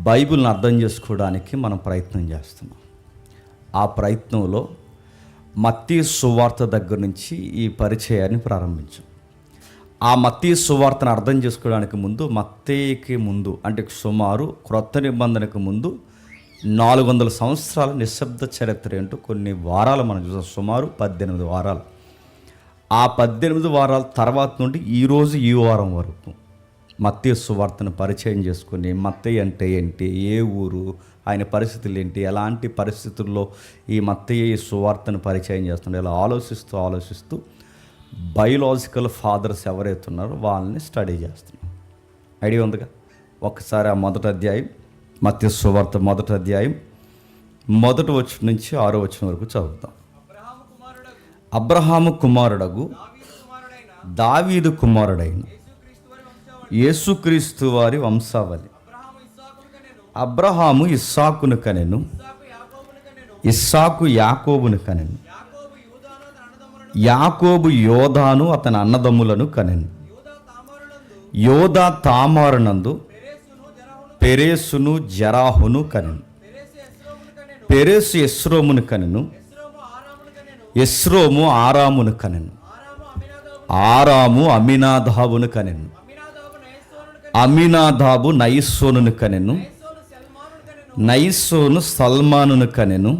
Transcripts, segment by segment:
బైబిల్ని అర్థం చేసుకోవడానికి మనం ప్రయత్నం చేస్తున్నాం. ఆ ప్రయత్నంలో మత్తయి సువార్త దగ్గర నుంచి ఈ పరిచయాన్ని ప్రారంభించాం. ఆ మత్తయి సువార్తను అర్థం చేసుకోవడానికి ముందు, మత్తయికి ముందు అంటే సుమారు క్రొత్త నిబంధనకు ముందు 400 సంవత్సరాల నిశ్శబ్ద చరిత్ర ఏంటో కొన్ని వారాలు మనం చూసాం. సుమారు 18 వారాలు. ఆ 18 వారాల తర్వాత నుండి ఈరోజు ఈ వారం వరకు మత్తయి సువార్తను పరిచయం చేసుకుని, మత్తయి అంటే ఏంటి, ఏ ఊరు, ఆయన పరిస్థితులు ఏంటి, ఎలాంటి పరిస్థితుల్లో ఈ మత్తయి సువార్తను పరిచయం చేస్తుండే, ఇలా ఆలోచిస్తూ బయోలాజికల్ ఫాదర్స్ ఎవరైతే ఉన్నారో వాళ్ళని స్టడీ చేస్తున్నాం. ఐడియా ఉందిగా? ఒకసారి ఆ మొదటి అధ్యాయం, మత్తయి సువార్త మొదటి అధ్యాయం 1వ వచనం నుంచి 6వ వచనం వరకు చదువుతాం. అబ్రహాము కుమారుడగు దావీదు కుమారుడైన యేసుక్రీస్తు వారి వంశావళి. అబ్రహాము ఇస్సాకును కనెను, ఇస్సాకు యాకోబును కనెను, యాకోబు యోధాను అతని అన్నదమ్ములను కనెను. యోధా తామారునందు పెరేసును జరాహును కనెను. పెరేసు ఎస్రోమును కనెను, ఎస్రోము ఆరామును కనెను, ఆరాము అమినాదాబును కనెను, అమినాదాబు నయస్సోనును కనెను, నయస్సోను సల్మానును కనెను,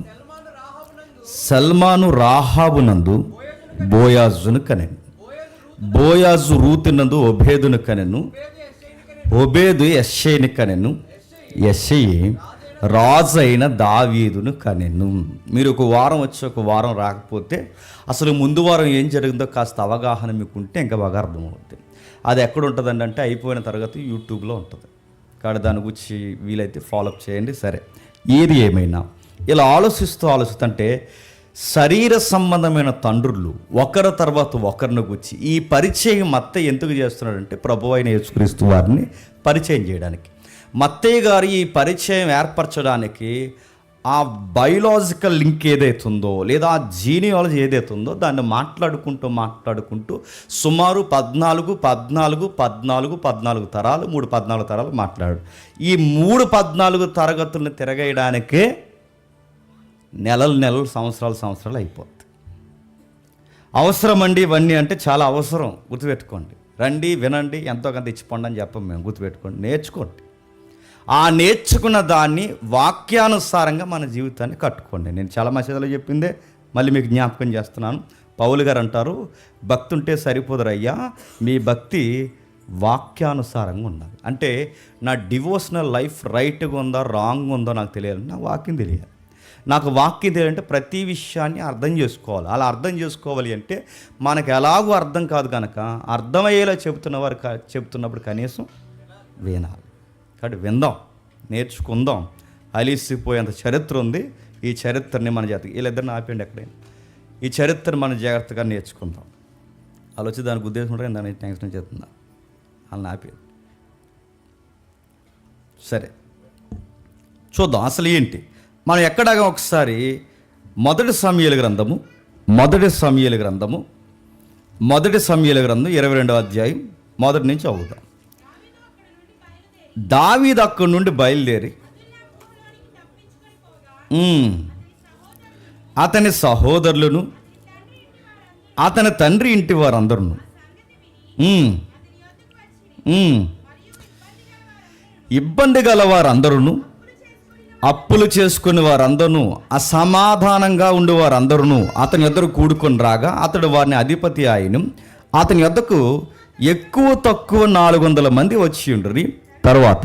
సల్మాను రాహాబునందు బోయాజును కనెను, బోయాజు రూతునందు ఒబేదును కనెను, ఒబేదు యెష్షయిని కనెను, యెష్షయి రాజైన దావీదును కనెను. మీరు ఒక వారం వచ్చి ఒక వారం రాకపోతే అసలు ముందు వారం ఏం జరిగిందో కాస్త అవగాహన మీకు ఉంటే ఇంకా బాగా అర్థమవుతుంది. అది ఎక్కడ ఉంటుందండి అంటే అయిపోయిన తరగతి యూట్యూబ్లో ఉంటుంది. కాబట్టి దాని గురించి వీలైతే ఫాలోఅప్ చేయండి. సరే, ఏది ఏమైనా ఇలా ఆలోచిస్తుంటే శరీర సంబంధమైన తండ్రులు ఒకరి తర్వాత ఒకరిని గురించి ఈ పరిచయం మత్తయి ఎందుకు చేస్తున్నాడంటే ప్రభువు అయిన యేసుక్రీస్తు వారిని పరిచయం చేయడానికి. మత్తయి గారు ఈ పరిచయం ఏర్పరచడానికి ఆ బయోలాజికల్ లింక్ ఏదైతుందో లేదా ఆ జీనియాలజీ ఏదైతుందో దాన్ని మాట్లాడుకుంటూ సుమారు 14 తరాలు 14 తరాలు మాట్లాడు. ఈ 14 తరగతులను తిరగేయడానికే నెలలు సంవత్సరాలు అయిపోతుంది. అవసరం అండి ఇవన్నీ అంటే చాలా అవసరం, గుర్తుపెట్టుకోండి. రండి, వినండి, ఎంతో కొంత ఇచ్చిపోండి అని చెప్పం మేము. గుర్తుపెట్టుకోండి, నేర్చుకోండి. ఆ నేర్చుకున్న దాన్ని వాక్యానుసారంగా మన జీవితాన్ని కట్టుకోండి. నేను చాలా మసీదులో చెప్పిందే మళ్ళీ మీకు జ్ఞాపకం చేస్తున్నాను. పౌలు గారు అంటారు, భక్తి ఉంటే సరిపోదురయ్యా, మీ భక్తి వాక్యానుసారంగా ఉండాలి. అంటే నా డివోషనల్ లైఫ్ రైట్గా ఉందా రాంగ్ ఉందో నాకు తెలియాలి, నా వాక్యం తెలియాలి. నాకు వాక్యం తెలియాలంటే ప్రతి విషయాన్ని అర్థం చేసుకోవాలి. అలా అర్థం చేసుకోవాలి అంటే మనకు ఎలాగూ అర్థం కాదు కనుక అర్థమయ్యేలా చెబుతున్నప్పుడు కనీసం వినాలి. కాబట్టి విందాం, నేర్చుకుందాం. అలిసిపోయేంత చరిత్ర ఉంది. ఈ చరిత్రని మన జాతకి వీళ్ళిద్దరిని ఆపేయండి ఎక్కడైనా. ఈ చరిత్రను మనం జాగ్రత్తగా నేర్చుకుందాం. అలా వచ్చి దానికి ఉద్దేశం ఉంటుంది, దాన్ని టెన్షన్ చేస్తుందా వాళ్ళని ఆపేది. సరే, చూద్దాం అసలు ఏంటి. మనం ఎక్కడగా ఒకసారి మొదటి సమూయేలు గ్రంథము 22వ అధ్యాయం మొదటి నుంచి చదువుదాం. దావీదు అక్కడి నుండి బయలుదేరి అతని సహోదరులను అతని తండ్రి ఇంటి వారందరూ ఇబ్బంది గల వారందరూ, అప్పులు చేసుకుని వారందరూ, అసమాధానంగా ఉండి వారందరూ అతని యొద్దకు కూడుకొని రాగా అతడు వారిని అధిపతి ఆయను. అతని యొద్దకు ఎక్కువ తక్కువ 400 మంది వచ్చి ఉండ్రి. తర్వాత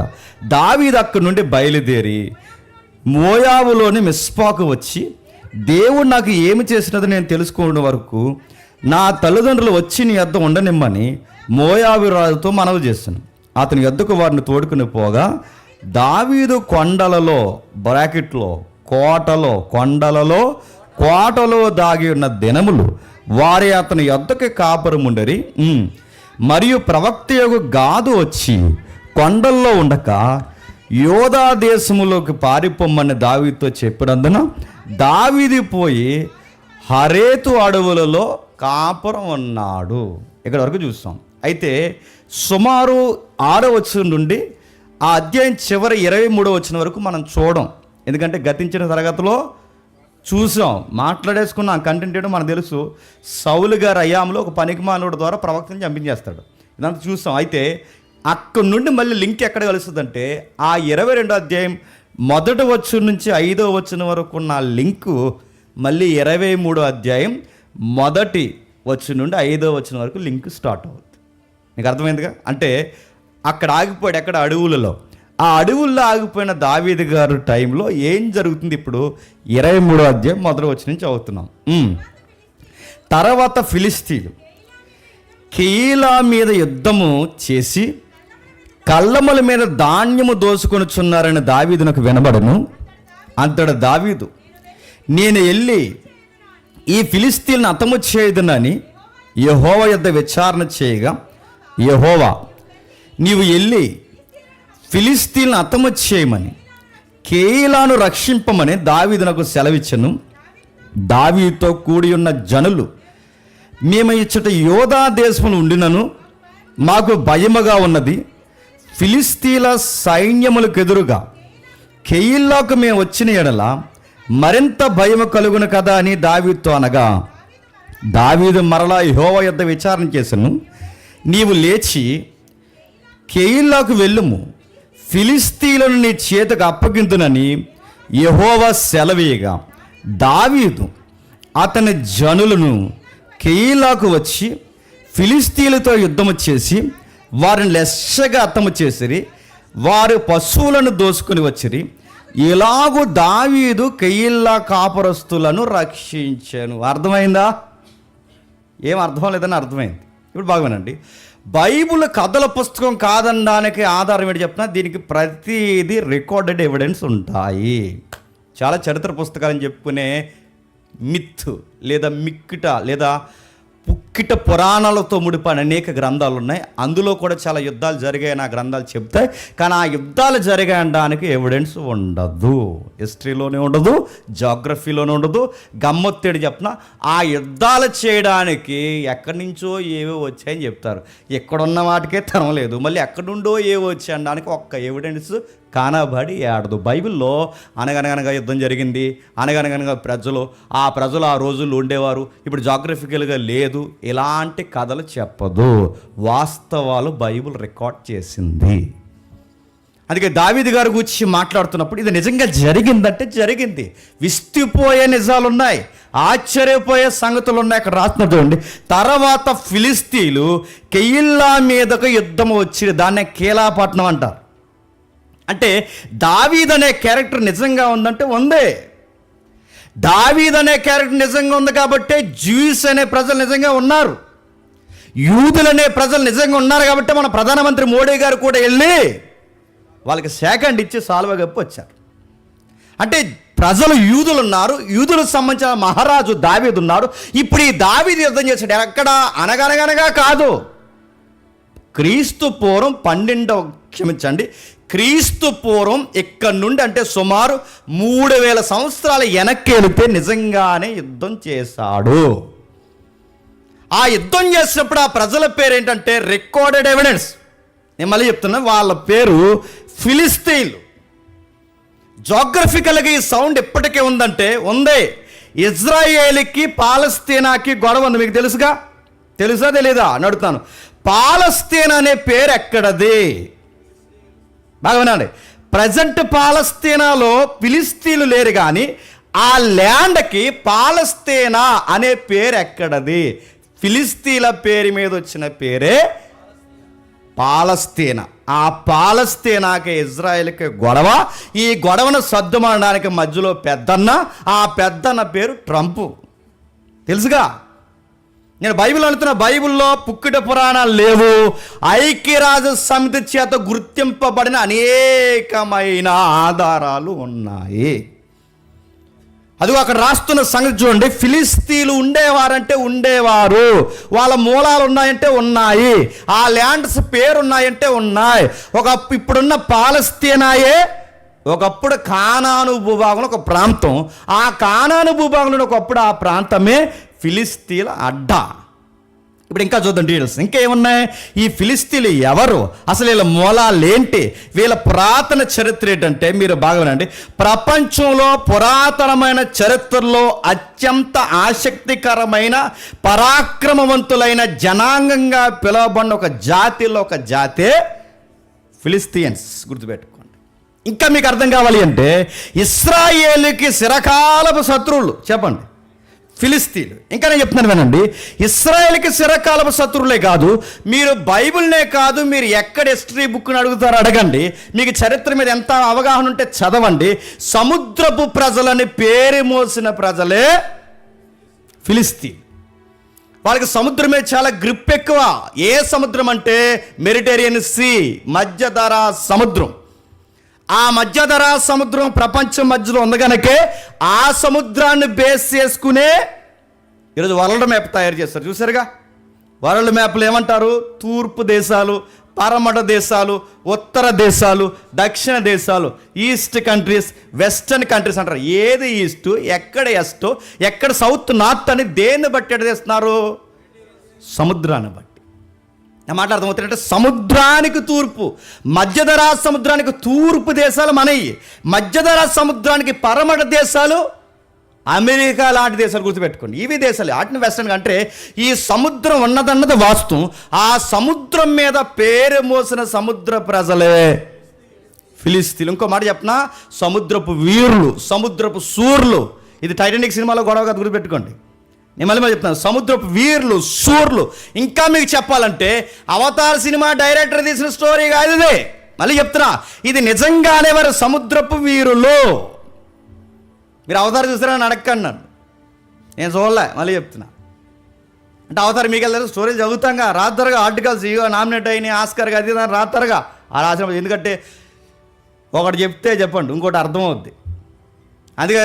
దావీదు అక్కడి నుండి బయలుదేరి మోయాబులోని మిస్పాకు వచ్చి, దేవుడు నాకు ఏమి చేసినది నేను తెలుసుకోవడం వరకు నా తల్లిదండ్రులు వచ్చి నీ యొద్ద ఉండనిమ్మని మోయాబు రాజుతో మనవి చేస్తున్నాను. అతని యొద్దకు వారిని తోడుకుని పోగా దావీదు కొండలలో బ్రాకెట్లో కోటలో దాగి ఉన్న దినములు వారి అతని యొద్దకు కాపురముండరి. మరియు ప్రవక్తయగు గాదు వచ్చి కొండల్లో ఉండక యోధా దేశములోకి పారిపోమ్మని దావీదుతో చెప్పినందున దావీదు పోయి హరేతు అడవులలో కాపురం ఉన్నాడు. ఇక్కడ వరకు చూస్తాం. అయితే సుమారు 6వ వచనం నుండి ఆ అధ్యాయం చివరి 23 వచ్చిన వరకు మనం చూడం, ఎందుకంటే గతించిన తరగతిలో చూసాం, మాట్లాడేసుకున్నాం, కంటెంట్ ఏంటో మనకు తెలుసు. సౌలు గారు అయ్యాములో ఒక పనికిమానుడు ద్వారా ప్రవక్తని చంపించేస్తాడు, ఇదంతా చూసాం. అయితే అక్కడి నుండి మళ్ళీ లింక్ ఎక్కడ కలుస్తుందంటే ఆ 22 అధ్యాయం మొదటి వచనం నుంచి 5వ వచనం వరకు ఉన్న లింకు మళ్ళీ 23 అధ్యాయం మొదటి వచనం నుండి 5వ వచనం వరకు లింక్ స్టార్ట్ అవుతుంది. నీకు అర్థమైందిగా? అంటే అక్కడ ఆగిపోయాడు, ఎక్కడ అడవులలో. ఆ అడవుల్లో ఆగిపోయిన దావీదు గారు టైంలో ఏం జరుగుతుంది ఇప్పుడు 23వ అధ్యాయం మొదటి వచనం నుంచి చదువుతున్నాం. తర్వాత ఫిలిస్తీన్లు కెయీలా మీద యుద్ధము చేసి కళ్ళముల మీద ధాన్యము దోసుకొనుచున్నారని దావీదునకు వినబడను. అంతట దావీదు, నేను వెళ్ళి ఈ ఫిలిస్తీన్లను హతము చేయదునని యెహోవా యొద్ద విచారణ చేయగా, యెహోవా నీవు వెళ్ళి ఫిలిస్తీన్లను హతము చేయమని కెయీలాను రక్షింపమని దావీదునకు సెలవిచ్చెను. దావీదుతో కూడి ఉన్న జనులు, మేము ఇచ్చట యోధా దేశమును ఉండినను మాకు భయముగా ఉన్నది, ఫిలిస్తీన్ల సైన్యములకు ఎదురుగా కెయీలాకు మేము వచ్చిన ఎడల మరింత భయము కలుగును కదా అని దావీదుతో అనగా, దావీదు మరలా యెహోవా యొద్ద విచారణ చేసెను. నీవు లేచి కెయీలాకు వెళ్ళుము, ఫిలిస్తీన్లను నీ చేతికి అప్పగింతునని యెహోవా సెలవీయగా, దావీదు అతని జనులను కెయీలాకు వచ్చి ఫిలిస్తీన్లతో యుద్ధము చేసి వారిని లెస్సగా హతము చేసిరి, వారు పశువులను దోసుకుని వచ్చిరి. ఇలాగూ దావీదు కెయీలా కాపురస్తులను రక్షించాను. అర్థమైందా? ఏం అర్థం లేదని అర్థమైంది. ఇప్పుడు బాగునండి, బైబిల్ కథల పుస్తకం కాదనడానికి ఆధారం ఏంటి చెప్పినా, దీనికి ప్రతిదీ రికార్డెడ్ ఎవిడెన్స్ ఉంటాయి. చాలా చరిత్ర పుస్తకాలని చెప్పుకునే మిత్ లేదా మిక్కిట లేదా పుక్కిట పురాణాలతో ముడిపడిన అనేక గ్రంథాలు ఉన్నాయి. అందులో కూడా చాలా యుద్ధాలు జరిగాయని ఆ గ్రంథాలు చెప్తాయి. కానీ ఆ యుద్ధాలు జరిగాయడానికి ఎవిడెన్స్ ఉండదు, హిస్టరీలోనే ఉండదు, జాగ్రఫీలోనే ఉండదు. గమ్మత్తేడు చెప్పిన ఆ యుద్ధాలు చేయడానికి ఎక్కడి నుంచో ఏవో వచ్చాయని చెప్తారు. ఎక్కడున్న వాటికే తరం లేదు, మళ్ళీ ఎక్కడి నుండో ఏవో వచ్చాయడానికి ఒక్క ఎవిడెన్స్ కానబడి ఆడదు. బైబిల్లో అనగనగనగా యుద్ధం జరిగింది, అనగనగనగా ఆ ప్రజలు ఆ రోజుల్లో ఉండేవారు, ఇప్పుడు జాగ్రఫికల్గా లేదు, ఇలాంటి కథలు చెప్పదు. వాస్తవాలు బైబిల్ రికార్డ్ చేసింది. అందుకే దావీదు గారి గురించి మాట్లాడుతున్నప్పుడు ఇది నిజంగా జరిగిందంటే జరిగింది. విస్తుపోయే నిజాలు ఉన్నాయి, ఆశ్చర్యపోయే సంగతులు ఉన్నాయి. అక్కడ రాస్తున్న చూడండి, తర్వాత ఫిలిస్తీన్లు కెయీలా మీదకు యుద్ధం వచ్చి దాన్నే కీలాపట్నం అంటారు. అంటే దావీద్ అనే క్యారెక్టర్ నిజంగా ఉందంటే ఉందే. దావీద్ అనే క్యారెక్టర్ నిజంగా ఉంది కాబట్టి జ్యూస్ అనే ప్రజలు నిజంగా ఉన్నారు, యూదులు అనే ప్రజలు నిజంగా ఉన్నారు కాబట్టి మన ప్రధానమంత్రి మోడీ గారు కూడా వెళ్ళి వాళ్ళకి సెకండ్ ఇచ్చి సాల్వ కప్పి వచ్చారు. అంటే ప్రజలు యూదులు ఉన్నారు, యూదులకు సంబంధించిన మహారాజు దావీదు ఉన్నాడు. ఇప్పుడు ఈ దావీదు యుద్ధం చేశాడు ఎక్కడ? అనగనగనగా కాదు, క్రీస్తు పూర్వం 12 క్రీస్తు పూర్వం ఇక్కడ నుండి అంటే సుమారు 3000 సంవత్సరాల వెనక్కి వెళితే నిజంగానే యుద్ధం చేశాడు. ఆ యుద్ధం చేసినప్పుడు ఆ ప్రజల పేరు ఏంటంటే రికార్డెడ్ ఎవిడెన్స్. నేను మళ్ళీ చెప్తున్నా, వాళ్ళ పేరు ఫిలిస్తీన్లు. జాగ్రఫికల్గా ఈ సౌండ్ ఎప్పటికీ ఉందంటే ఉందే. ఇజ్రాయేల్కి పాలస్తీనాకి గొడవ ఉంది, మీకు తెలుసా తెలీదా నడుతాను. పాలస్తీనా అనే పేరు ఎక్కడది? బాగా వినండి, ప్రజెంట్ పాలస్తీనాలో ఫిలిస్తీన్లు లేరు, కానీ ఆ ల్యాండ్కి పాలస్తీనా అనే పేరు ఎక్కడది? ఫిలిస్తీన్ల పేరు మీద వచ్చిన పేరే పాలస్తీనా. ఆ పాలస్తీనాకి ఇజ్రాయెల్కి గొడవ. ఈ గొడవను సర్దుమనడానికి మధ్యలో పెద్దన్న, ఆ పెద్దన్న పేరు ట్రంప్. తెలుసుగా? నేను బైబిల్ అంటున్నా, బైబిల్లో పుక్కిట పురాణాలు లేవు, ఐక్యరాజ్య సమితి చేత గుర్తింపబడిన అనేకమైన ఆధారాలు ఉన్నాయి. అదిగో అక్కడ రాస్తున్న సంగతి చూడండి. ఫిలిస్తీన్లు ఉండేవారంటే ఉండేవారు, వాళ్ళ మూలాలు ఉన్నాయంటే ఉన్నాయి, ఆ ల్యాండ్స్ పేరు ఉన్నాయంటే ఉన్నాయి. ఇప్పుడున్న పాలస్తీనాయే ఒకప్పుడు కానాను భూభాగంలో ఒక ప్రాంతం, ఆ కానాను భూభాగంలో ఒకప్పుడు ఆ ప్రాంతమే ఫిలిస్తీన్ల అడ్డా. ఇప్పుడు ఇంకా చూద్దాం డీటెయిల్స్. ఇంకా ఏమున్నాయి? ఈ ఫిలిస్తీన్లు ఎవరు, అసలు వీళ్ళ మూలాలేంటి, వీళ్ళ పురాతన చరిత్ర ఏంటంటే, మీరు బాగా వినండి, ప్రపంచంలో పురాతనమైన చరిత్రలో అత్యంత ఆసక్తికరమైన పరాక్రమవంతులైన జనాంగంగా పిలువబడిన ఒక జాతిలో ఒక జాతే ఫిలిస్తీన్స్. గుర్తుపెట్టుకోండి. ఇంకా మీకు అర్థం కావాలి అంటే, ఇశ్రాయేలుకి చిరకాలపు శత్రువులు చెప్పండి ఫిలిస్తీన్లు. ఇంకా నేను చెప్తున్నాను వినండి, ఇశ్రాయేల్కి చిరకాలపు శత్రువులే కాదు, మీరు బైబిల్నే కాదు, మీరు ఎక్కడ హిస్టరీ బుక్ని అడుగుతారో అడగండి, మీకు చరిత్ర మీద ఎంత అవగాహన ఉంటే చదవండి, సముద్రపు ప్రజలని పేరు మోసిన ప్రజలే ఫిలిస్తీన్. వాళ్ళకి సముద్రం మీద చాలా గ్రిప్ ఎక్కువ. ఏ సముద్రం అంటే మెడిటేరియన్ సీ, మధ్యధరా సముద్రం. ఆ మధ్యధరా సముద్రం ప్రపంచం మధ్యలో ఉంది కనుకే ఆ సముద్రాన్ని బేస్ చేసుకునే ఈరోజు వరల్డ్ మ్యాప్ తయారు చేస్తారు. చూసారుగా, వరల్డ్ మ్యాప్లు ఏమంటారు? తూర్పు దేశాలు, పరమట దేశాలు, ఉత్తర దేశాలు, దక్షిణ దేశాలు, ఈస్ట్ కంట్రీస్, వెస్టర్న్ కంట్రీస్ అంటారు. ఏది ఈస్ట్, ఎక్కడ వెస్ట్, ఎక్కడ సౌత్, నార్త్ అని దేన్ని బట్టి ఎడ చేస్తున్నారు? సముద్రాన్ని బట్టి. నా మాట అర్థమవుతుందంటే, సముద్రానికి తూర్పు, మధ్యధరా సముద్రానికి తూర్పు దేశాలు మనవి, మధ్యధరా సముద్రానికి పరమట దేశాలు అమెరికా లాంటి దేశాలు. గుర్తుపెట్టుకోండి, ఇవి దేశాలు. వాటిని వెస్టర్న్ అంటే ఈ సముద్రం ఉన్నదన్నది వాస్తవం. ఆ సముద్రం మీద పేరు మోసిన సముద్ర ప్రజలే ఫిలిస్తీన్లు. ఇంకో మాట చెప్పనా, సముద్రపు వీరులు, సముద్రపు సూర్లు. ఇది టైటానిక్ సినిమాలో గొడవ కాదు, గుర్తుపెట్టుకోండి. నేను మళ్ళీ చెప్తాను, సముద్రపు వీరులు, సూర్లు. ఇంకా మీకు చెప్పాలంటే అవతార్ సినిమా డైరెక్టర్ తీసిన స్టోరీ కాదు ఇదే. మళ్ళీ చెప్తున్నా, ఇది నిజంగానే వారు సముద్రపు వీరులు. మీరు అవతార్ చూస్తారని అడగండి నన్ను, నేను చూడలే. మళ్ళీ చెప్తున్నా, అంటే అవతార్ మీకు వెళ్ళారు, స్టోరీలు చదువుతాంగా, రాత్రగా ఆర్టికల్స్ ఇగో నామినేట్ అయినాయి ఆస్కార్గా, అది దాన్ని రాత్రగా ఆ రాసిన. ఎందుకంటే ఒకటి చెప్తే చెప్పండి, ఇంకోటి అర్థమవుద్ది. అందుకే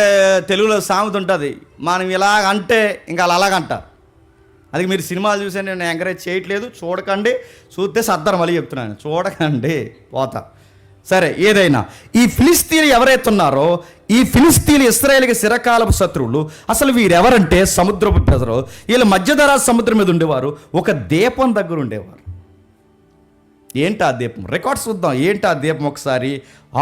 తెలుగులో సామెత ఉంటుంది, మనం ఇలాగ అంటే ఇంకా అలాగంటారు. అది మీరు సినిమాలు చూసే నేను ఎంకరేజ్ చేయట్లేదు, చూడకండి. చూస్తే సర్దారు, మళ్ళీ చెప్తున్నాను, చూడకండి, పోతా. సరే, ఏదైనా ఈ ఫిలిస్తీన్లు ఎవరైతే ఉన్నారో, ఈ ఫిలిస్తీన్లు ఇశ్రాయేలుకి చిరకాలపు శత్రువులు. అసలు వీరెవరంటే సముద్రపు ప్రజలు. వీళ్ళు మధ్యధరా సముద్రం మీద ఉండేవారు, ఒక దీపం దగ్గర ఉండేవారు. ఏంటి ఆ దీపం? రికార్డ్స్ చూద్దాం. ఏంటి ఆ దీపం? ఒకసారి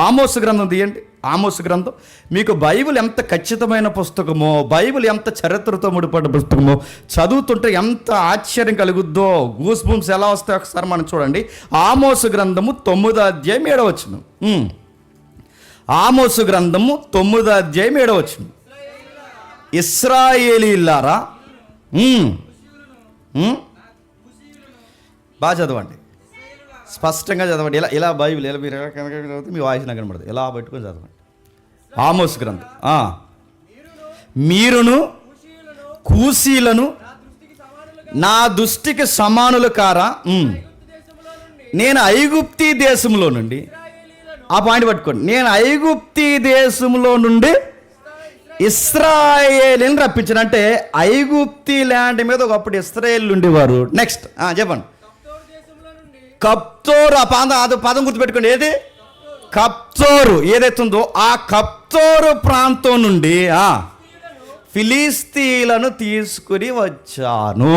ఆమోసు గ్రంథం తీయండి. ఆమోసు గ్రంథం. మీకు బైబిల్ ఎంత ఖచ్చితమైన పుస్తకమో, బైబిల్ ఎంత చరిత్రతో ముడిపడ్డ పుస్తకమో, చదువుతుంటే ఎంత ఆశ్చర్యం కలుగుద్దో, గూస్ బూమ్స్ ఎలా వస్తాయో ఒకసారి మనం చూడండి. ఆమోసు గ్రంథము 9వ అధ్యాయం 7వ వచనం. ఆమోసు గ్రంథము 9వ అధ్యాయం 7వ వచనం. ఇశ్రాయేలీయులారా, బాగా చదవండి, స్పష్టంగా చదవండి. ఇలా బైబిల్ ఇలా మీరు చదివితే మీ వాయిస్ నాకు కనబడుతుంది. ఇలా పెట్టుకొని చదవండి. ఆమోసు గ్రంథం. మీరును కూషీలను నా దృష్టికి సమానులు కారా? నేను ఐగుప్తీ దేశంలో నుండి, ఆ పాయింట్ పట్టుకోండి, నేను ఐగుప్తీ దేశంలో నుండి ఇశ్రాయేలుని రప్పించాను. అంటే ఐగుప్తీ ల్యాండ్ మీద ఒకప్పుడు ఇశ్రాయేలు ఉండేవారు. నెక్స్ట్ చెప్పండి. కప్తోరు, ఆ పదం గుర్తుపెట్టుకోండి. ఏది? కప్తోరు ఏదైతే ఉందో ఆ కప్తోరు ప్రాంతం నుండి ఫిలిస్తీన్లను తీసుకుని వచ్చాను.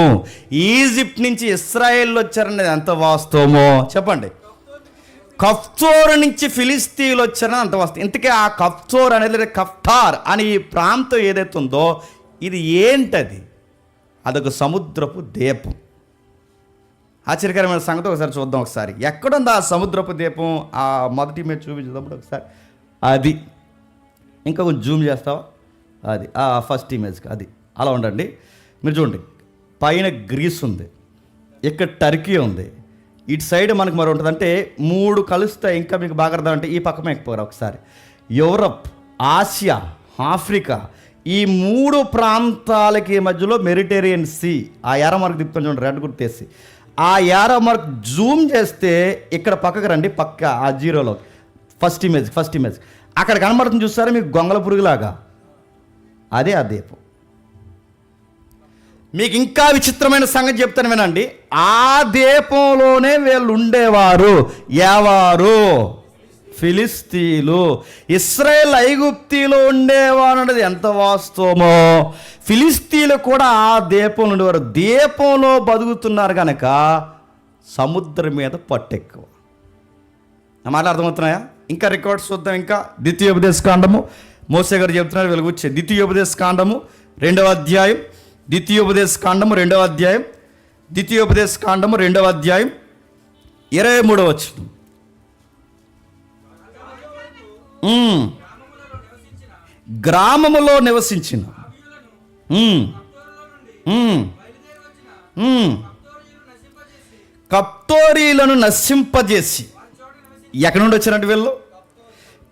ఈజిప్ట్ నుంచి ఇశ్రాయేల్ వచ్చారనేది ఎంత వాస్తవమో చెప్పండి. కఫ్తోరు నుంచి ఫిలిస్తీన్లు వచ్చారని అంత వాస్తవం. ఇంతకీ ఆ కఫ్తోర్ అనేది, కఫ్తార్ అని ఈ ప్రాంతం ఏదైతే ఉందో ఇది ఏంటది? అదొక సముద్రపు దీపం. ఆశ్చర్యకరమైన సంగతి ఒకసారి చూద్దాం. ఒకసారి ఎక్కడుంది ఆ సముద్రపు దీపం? ఆ మొదటి మీద చూపించేటప్పుడు ఒకసారి అది ఇంకా కొంచెం జూమ్ చేస్తావా? అది ఫస్ట్ ఇమేజ్కి అది అలా ఉండండి. మీరు చూడండి, పైన గ్రీస్ ఉంది, ఇక్కడ టర్కీ ఉంది, ఇటు సైడ్ మనకు మరి ఉంటుంది. అంటే 3 కలుస్తాయి. ఇంకా మీకు బాగా అర్థం అంటే ఈ పక్క ఎక్కిపోరు ఒకసారి. యూరప్, ఆసియా, ఆఫ్రికా, ఈ 3 ప్రాంతాలకి మధ్యలో మెడిటేరియన్ సీ. ఆ యారో మార్క్ తిప్పుకొని చూడండి, రెడ్ గుర్తేసి ఆ యారో మార్క్ జూమ్ చేస్తే ఇక్కడ పక్కకు రండి, పక్క ఆ జీరోలో ఫస్ట్ ఇమేజ్ అక్కడ కనబడుతుంది చూస్తారా మీకు, గొంగళ పురుగులాగా. అదే ఆ దీపం. మీకు ఇంకా విచిత్రమైన సంగతి చెప్తాను వినండి. ఆ దీపంలోనే వీళ్ళు ఉండేవారు. ఎవరు? ఫిలిస్తీయులు. ఇశ్రాయేల్ ఐగుప్తిలో ఉండేవారన్నది ఎంత వాస్తవమో, ఫిలిస్తీయులు కూడా ఆ దీపంలో ఉండేవారు. దీపంలో బతుకుతున్నారు కనుక సముద్రం మీద పట్టెక్కువ. నా మాట అర్థమవుతున్నాయా? ఇంకా రికార్డ్స్ చూద్దాం. ఇంకా ద్వితీయోపదేశ కాండము, మోసే గారు చెప్తున్నారు వెలుగుచ్చే. ద్వితీయోపదేశ కాండము 2వ అధ్యాయం, ద్వితీయోపదేశ కాండము 2వ అధ్యాయం, ద్వితీయోపదేశ కాండము 2వ అధ్యాయం 23వ వచనం. గ్రామములో నివసించిన కప్తోరీలను నశింపజేసి, ఎక్కడి నుండి వచ్చినట్టు వీళ్ళు?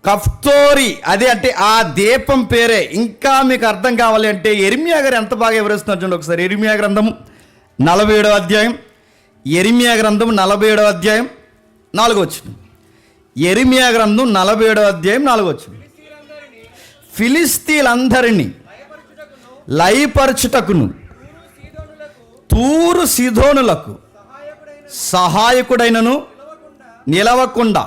కఫ్తోరి, అదే అంటే ఆ దీపం పేరే. ఇంకా మీకు అర్థం కావాలి అంటే యెరెమీయా గారు ఎంత బాగా వివరిస్తున్నారు చూడండి ఒకసారి. యెరెమీయా గ్రంథము 47వ అధ్యాయం, యెరెమీయా గ్రంథం 47వ అధ్యాయం 4వ వచనం. యెరెమీయా గ్రంథం 47వ అధ్యాయం 4వ వచనం. ఫిలిస్తీయులందరినీ లయపరచుటకును తూరు సీదోనులకు సహాయకుడైనను నిలవకుండా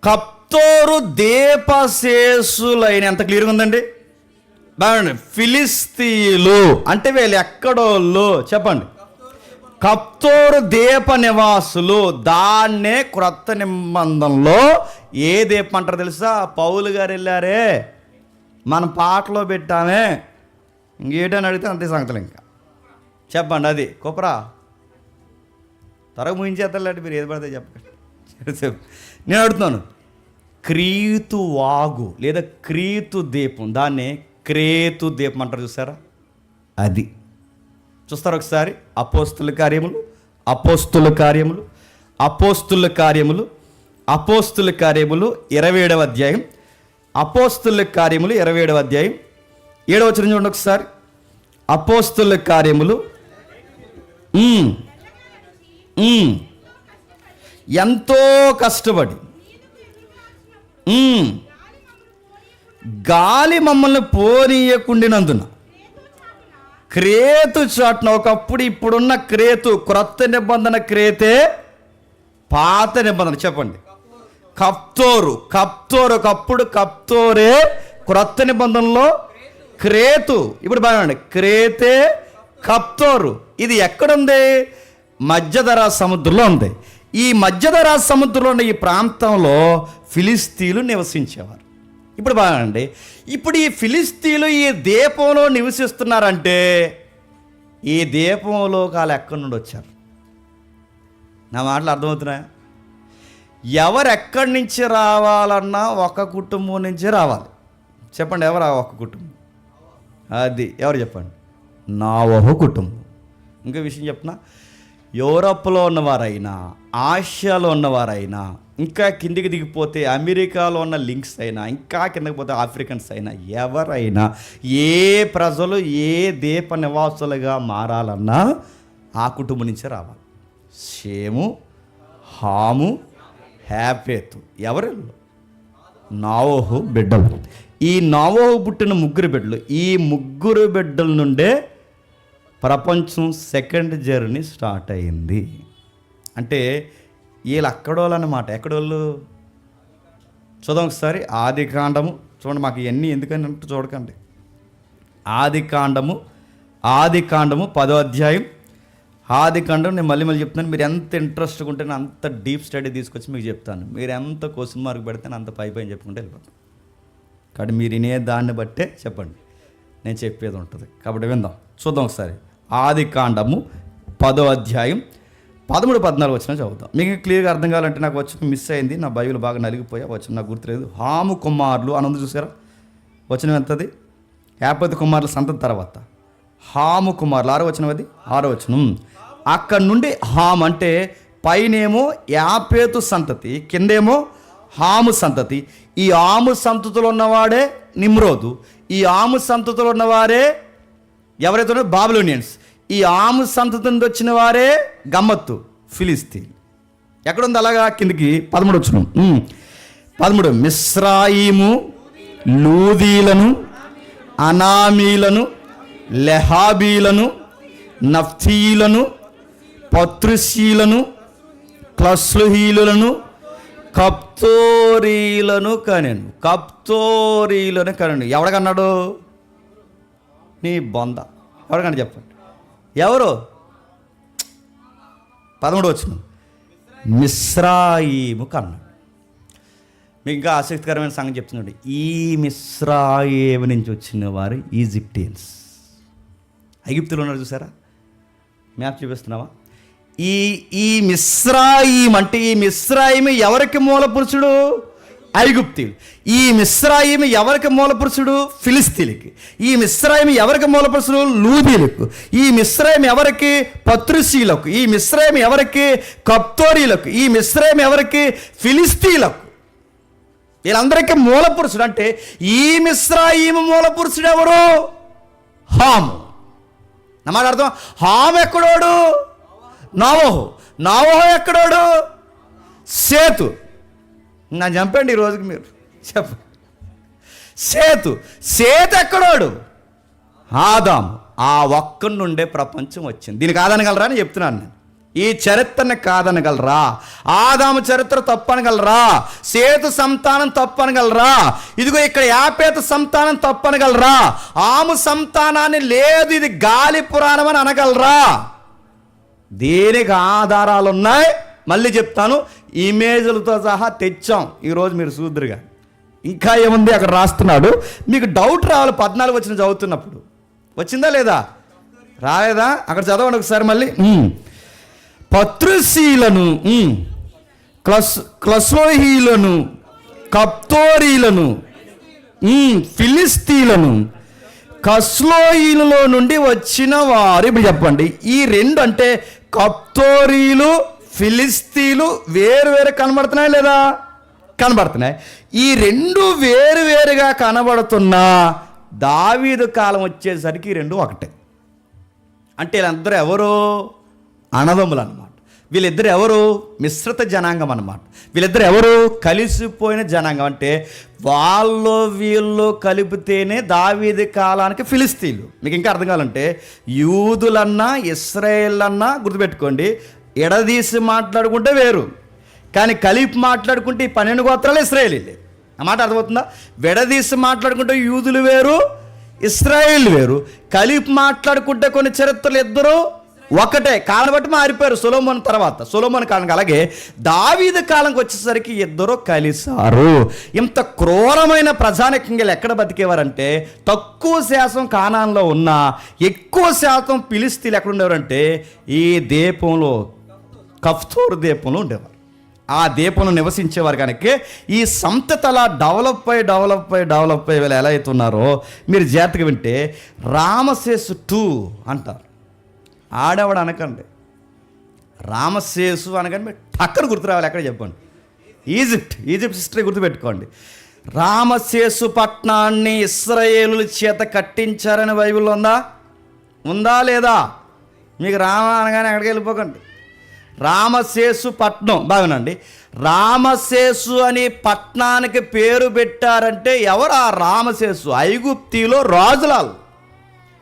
కప్తోరు దీపశేషులైన. ఎంత క్లియర్గా ఉందండి? బాగుంది. ఫిలిస్తీయులు అంటే వీళ్ళు ఎక్కడోళ్ళు చెప్పండి? కప్తోరు దీప నివాసులు. దాన్నే క్రొత్త నిబంధనలో ఏ దీపం అంటారు తెలుసా? పౌలు గారు వెళ్ళారే, మనం పాటలో పెట్టామే, ఇంకేటని అడిగితే అంతే సంగతులు. ఇంకా చెప్పండి, అది కొప్పరా త్వరగా ముగించేస్తాలంటే మీరు ఏది పడితే చెప్పండి. నేను అడుగుతున్నాను, క్రీతు వాగు లేదా క్రీతు దీపం, దాన్నే క్రేతు దీపం అంటారు చూసారా? అది చూస్తారు ఒకసారి. అపోస్తుల కార్యములు 27వ అధ్యాయం, అపోస్తుల కార్యములు 27వ అధ్యాయం 7వ వచనం చూడండి ఒకసారి. అపోస్తుల కార్యములు ఎంతో కష్టపడి గాలి మమ్మల్ని పోనీయకుండినందున క్రేతు చాటున, ఒకప్పుడు ఇప్పుడున్న క్రేతు, క్రొత్త నిబంధన క్రేతే, పాత నిబంధన చెప్పండి కప్తోరు. ఒకప్పుడు కప్తోరే, క్రొత్త నిబంధనలో క్రేతు. ఇప్పుడు బాగుంది, క్రేతే కప్తోరు. ఇది ఎక్కడుంది? మధ్యధరా సముద్రంలో ఉంది. ఈ మధ్యధరా సముద్రంలో ఉన్న ఈ ప్రాంతంలో ఫిలిస్తీయులు నివసించేవారు. ఇప్పుడు బాగుండి, ఇప్పుడు ఈ ఫిలిస్తీయులు ఈ దీపంలో నివసిస్తున్నారంటే ఈ దీపంలో వాళ్ళు ఎక్కడి నుండి వచ్చారు? నా మాటలు అర్థమవుతున్నాయా? ఎవరెక్కడి నుంచి రావాలన్నా ఒక కుటుంబం నుంచి రావాలి. చెప్పండి, ఎవరు ఆ ఒక కుటుంబం? అది ఎవరు చెప్పండి? నోవహు కుటుంబం. ఇంకో విషయం చెప్పిన, యూరప్లో ఉన్నవారైనా, ఆసియాలో ఉన్నవారైనా, ఇంకా కిందికి దిగిపోతే అమెరికాలో ఉన్న లింక్స్ అయినా, ఇంకా కిందకి పోతే ఆఫ్రికన్స్ అయినా, ఎవరైనా ఏ ప్రజలు ఏ దీప నివాసులుగా మారాలన్నా ఆ కుటుంబం నుంచే రావాలి. షేము, హాము, హ్యాపేతు ఎవరు? నోవహు బిడ్డలు. ఈ నోవహు పుట్టిన ముగ్గురు బిడ్డలు, ఈ ముగ్గురు బిడ్డల నుండే ప్రపంచం సెకండ్ జర్నీ స్టార్ట్ అయింది. అంటే వీళ్ళు అక్కడోళ్ళన్నమాట. ఎక్కడోళ్ళు? చూద్దాం ఒకసారి. ఆది కాండము చూడండి. మాకు ఇవన్నీ ఎందుకని అంటే చూడకండి. ఆది కాండము 10వ అధ్యాయం. ఆది కాండం నేను మళ్ళీ చెప్తున్నాను. మీరు ఎంత ఇంట్రెస్ట్గా ఉంటే అంత డీప్ స్టడీ తీసుకొచ్చి మీకు చెప్తాను. మీరు ఎంత క్వశ్చన్ మార్క్ పెడితే అంత పై చెప్పుకుంటే వెళ్ళిపోతాను. కాబట్టి మీరు వినే దాన్ని బట్టే చెప్పండి, నేను చెప్పేది ఉంటుంది. కాబట్టి విందాం, చూద్దాం ఒకసారి. ఆది కాండము 10వ అధ్యాయం 13-14 వచ్చిన చదువుతాం. మీకు క్లియర్గా అర్థం కావాలంటే, నాకు వచ్చిన మిస్ అయింది, నా బైబిల్ బాగా నలిగిపోయా, వచ్చిన నాకు గుర్తులేదు. హాము కుమారులు అనందు చూసారా? వచనం ఎంతది? యాపతి కుమారుల సంతతి తర్వాత హాము కుమారులు 6వ వచనం. అది 6వ వచనం. అక్కడ నుండి హామ్ అంటే పైనేమో యాపేతు సంతతి, కిందేమో హాము సంతతి. ఈ హాము సంతతిలో ఉన్నవాడే నిమ్రోదు. ఈ హాము సంతతిలో ఉన్నవారే ఎవరైతే బాబిలోనియన్స్. ఈ హాము సంతతి నుండి వచ్చిన వారే గమ్మత్తు, ఫిలిస్తీన్. ఎక్కడుంది అలాగా? కిందికి 13 వచనం. 13 మిస్రాయిము, లూదీలను, అనామీలను, లెహాబీలను, నఫ్తీలను, పత్రుశీలను, క్లస్లుహీలను, కప్తోరీలను కనెను. కప్తోరీలను కనెను. ఎవడికన్నాడు? నీ బొంద. ఎవరికన్నా చెప్పండి. ఎవరు? 13 వచనం. మిస్రాయిము కన్నాడు. మీకు ఇంకా ఆసక్తికరమైన సంగతి చెప్తున్నాడు. ఈ మిస్రాయిము నుంచి వచ్చిన వారు ఈజిప్టియన్స్. ఐగుప్తులో ఉన్నారు, చూసారా? మ్యాప్ చూపిస్తున్నావా? ఈ మిస్రాయిం అంటే, ఈ మిస్రాయిము ఎవరికి మూల పురుషుడు? ఐగుప్తీయులు. ఈ మిస్రాయిము ఎవరికి మూల పురుషుడు? ఫిలిస్తీన్లకి. ఈ మిస్రాయిము ఎవరికి మూల పురుషుడు? లూదీలకు. ఈ మిస్రాయిం ఎవరికి? పత్రుశీలకు. ఈ మిస్రాయిం ఎవరికి? కప్తోరీలకు. ఈ మిస్రాయిం ఎవరికి? ఫిలిస్తీన్లకు. వీళ్ళందరికీ మూల పురుషుడు. అంటే ఈ మిస్రాయిము మూల పురుషుడు ఎవరు? హాము. అన్నమాట అర్థం. హాము ఎక్కడోడు? నోవహు. నోవహు ఎక్కడోడు? సేతు. నా చంపండి ఈ రోజుకి మీరు చెప్ప. సేతు ఎక్కడోడు? ఆదాము. ఆ ఒక్కడి నుండే ప్రపంచం వచ్చింది. దీన్ని కాదనగలరా అని చెప్తున్నాను నేను. ఈ చరిత్రని కాదనగలరా? ఆదాము చరిత్ర తప్పనగలరా? సేతు సంతానం తప్పనగలరా? ఇదిగో ఇక్కడ యాపేతు సంతానం తప్పనగలరా? ఆము సంతానాన్ని లేదు, ఇది గాలి పురాణం అని అనగలరా? దీనికి ఆధారాలు ఉన్నాయి. మళ్ళీ చెప్తాను, ఇమేజ్లతో సహా తెచ్చాం. ఈరోజు మీరు చూద్దురుగా. ఇంకా ఏముంది అక్కడ రాస్తున్నాడు. మీకు డౌట్ రావాలి. 14 వచ్చిన చదువుతున్నప్పుడు. వచ్చిందా లేదా? రాలేదా? అక్కడ చదవండి ఒకసారి మళ్ళీ. పత్రుశీలను, క్లస్లోహీలను, కప్తోరీలను, ఫిలిస్తీలను, కస్లోహీలలో నుండి వచ్చిన వారు. ఇప్పుడు చెప్పండి, ఈ రెండు అంటే కప్తోరీలు, ఫిలిస్తీన్లు వేరు కనబడుతున్నాయి లేదా? కనబడుతున్నాయి. ఈ రెండు వేరుగా కనబడుతున్నా దావీదు కాలం వచ్చేసరికి రెండు ఒకటే. అంటే వీళ్ళందరూ ఎవరు? అన్నదమ్ములు అన్నమాట. వీళ్ళిద్దరు ఎవరు? మిశ్రిత జనాంగం అన్నమాట. వీళ్ళిద్దరు ఎవరు? కలిసిపోయిన జనాంగం. అంటే వాళ్ళు వీళ్ళు కలిపితేనే దావీదు కాలానికి ఫిలిస్తీన్లు. మీకు ఇంకా అర్థం కావాలంటే, యూదులన్నా ఇశ్రాయేల్ అన్నా గుర్తుపెట్టుకోండి, ఎడదీసి మాట్లాడుకుంటే వేరు, కానీ కలిపి మాట్లాడుకుంటే ఈ 12 గోత్రాలు ఇశ్రాయేలీలే. ఆ మాట అర్థమవుతుందా? విడదీసి మాట్లాడుకుంటే యూదులు వేరు, ఇశ్రాయేల్ వేరు. కలిపి మాట్లాడుకుంటే కొన్ని చరిత్రలు ఇద్దరు ఒకటే. కాలం బట్టి మారిపోయారు సొలొమోను తర్వాత. సొలొమోను కాలానికి. అలాగే దావీదు కాలంకి వచ్చేసరికి ఇద్దరు కలిసారు. ఇంత క్రూరమైన ప్రజానికంగా ఎక్కడ బతికేవారంటే, తక్కువ శాతం కానాన్లో ఉన్న, ఎక్కువ శాతం ఫిలిస్తీన్లు ఎక్కడ ఉండేవారంటే ఈ దీపంలో, కఫ్తోరు దీపంలో ఉండేవారు. ఆ దీపంలో నివసించేవారు. కనుక ఈ సంతతి అలా డెవలప్ అయ్యి వీళ్ళు ఎలా అవుతున్నారో మీరు జాగ్రత్తగా వింటే, రామసేసు 2 అంటారు. ఆడవాడు అనకండి, రామసేసు అనగానే మీరు పక్కన గుర్తు రావాలి. ఎక్కడ చెప్పండి? ఈజిప్ట్ హిస్టరీ గుర్తుపెట్టుకోండి. రామసేసు పట్టణాన్ని ఇశ్రాయేలుల చేత కట్టించారని బైబిల్లో ఉందా లేదా? మీకు రామ అనగానే ఎక్కడికి వెళ్ళిపోకండి. రామసేసు పట్నం. బాగునండి. రామసేసు అని పట్టణానికి పేరు పెట్టారంటే ఎవరు? ఆ రామసేసు ఐగుప్తిలో రాజులాలు,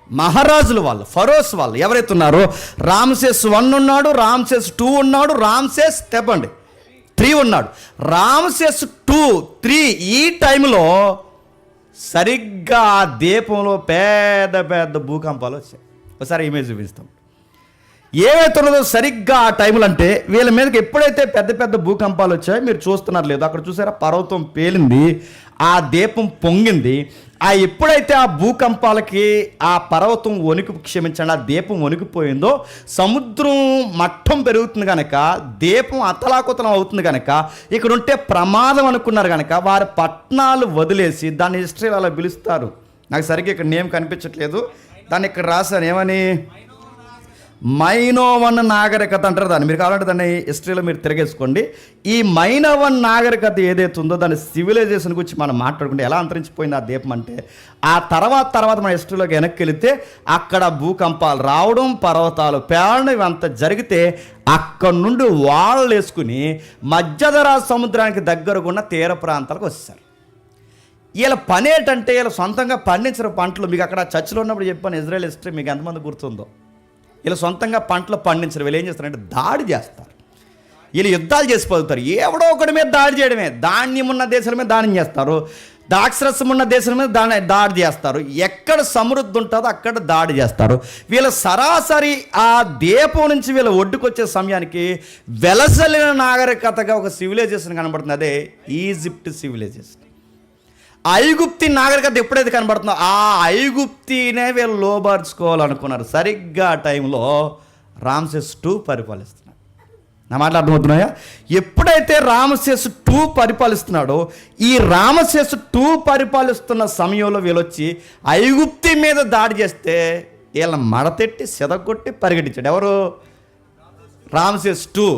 మహారాజులు వాళ్ళు, ఫరోస్ వాళ్ళు ఎవరైతే ఉన్నారో. రామసేస్ 1 ఉన్నాడు, రామసేస్ 2 ఉన్నాడు, రామసేస్ 3 ఉన్నాడు. రామసేస్ 2, 3 ఈ టైంలో సరిగ్గా ఆ దీపంలో పెద్ద భూకంపాలు వచ్చాయి. ఒకసారి ఇమేజ్ చూపిస్తాం. ఏవైతే ఉన్నదో సరిగ్గా ఆ టైంలో, అంటే వీళ్ళ మీదకి ఎప్పుడైతే పెద్ద భూకంపాలు వచ్చాయో మీరు చూస్తున్నారు లేదు, అక్కడ చూసారా? పర్వతం పేలింది, ఆ దీపం పొంగింది. ఎప్పుడైతే ఆ భూకంపాలకి ఆ పర్వతం క్షమించండి, ఆ దీపం వణికిపోయిందో, సముద్రం మట్టం పెరుగుతుంది కనుక, దీపం అతలాకుతలం అవుతుంది కనుక, ఇక్కడ ఉంటే ప్రమాదం అనుకున్నారు కనుక వారి పట్టణాలు వదిలేసి, దాన్ని హిస్టరీలో అలా పిలుస్తారు. నాకు సరిగ్గా ఇక్కడ నేమ్ కనిపించట్లేదు, దాన్ని ఇక్కడ రాశాను. ఏమని? మైనోవన్ నాగరికత అంటారు దాన్ని. మీరు కావాలంటే దాన్ని హిస్టరీలో మీరు తిరగేసుకోండి. ఈ మైనోవన్ నాగరికత ఏదైతే ఉందో దాని సివిలైజేషన్ గురించి మనం మాట్లాడుకుంటే ఎలా అంతరించిపోయింది ఆ దీపం అంటే, ఆ తర్వాత మన హిస్టరీలోకి వెనక్కి వెళితే అక్కడ భూకంపాలు రావడం, పర్వతాలు పేలడం, ఇవంతా జరిగితే అక్కడి నుండి వాళ్ళు వేసుకుని మధ్యధరా సముద్రానికి దగ్గరగా ఉన్న తీర ప్రాంతాలకు వచ్చేసారు. వీళ్ళ పని ఏంటంటే, వీళ్ళ సొంతంగా పండించిన పంటలు. మీకు అక్కడ చర్చిలో ఉన్నప్పుడు చెప్పాను ఇజ్రాయెల్ హిస్టరీ, మీకు ఎంతమంది గుర్తుందో? వీళ్ళు సొంతంగా పంటలు పండించరు. వీళ్ళు ఏం చేస్తారంటే దాడి చేస్తారు. వీళ్ళు యుద్ధాలు చేసి పొందుతారు. ఎవడో ఒకటి మీద దాడి చేయడమే. ధాన్యం ఉన్న దేశాల మీద దాడి చేస్తారు, ద్రాక్షరసం ఉన్న దేశం మీద దాడి చేస్తారు. ఎక్కడ సమృద్ధి ఉంటుందో అక్కడ దాడి చేస్తారు. వీళ్ళ సరాసరి ఆ దీపం నుంచి వీళ్ళ ఒడ్డుకొచ్చే సమయానికి వెలసలిన నాగరికతగా ఒక సివిలైజేషన్ కనబడుతుంది. అదే ఈజిప్ట్ సివిలైజేషన్. ఐగుప్తి నాగరికత ఎప్పుడైతే కనబడుతుందో ఆ ఐగుప్తినే వీళ్ళు లోబర్చుకోవాలనుకున్నారు. సరిగ్గా ఆ టైంలో రామ్సెస్ II పరిపాలిస్తున్నారు. నా మాటలు అర్థమవుతున్నాయా? ఎప్పుడైతే రామసేసు II పరిపాలిస్తున్నాడో ఈ రామసేసు II పరిపాలిస్తున్న సమయంలో వీళ్ళొచ్చి ఐగుప్తి మీద దాడి చేస్తే వీళ్ళ మడతెట్టి సెదగొట్టి పరిగెట్టించాడు. ఎవరు? రామసేస్ II.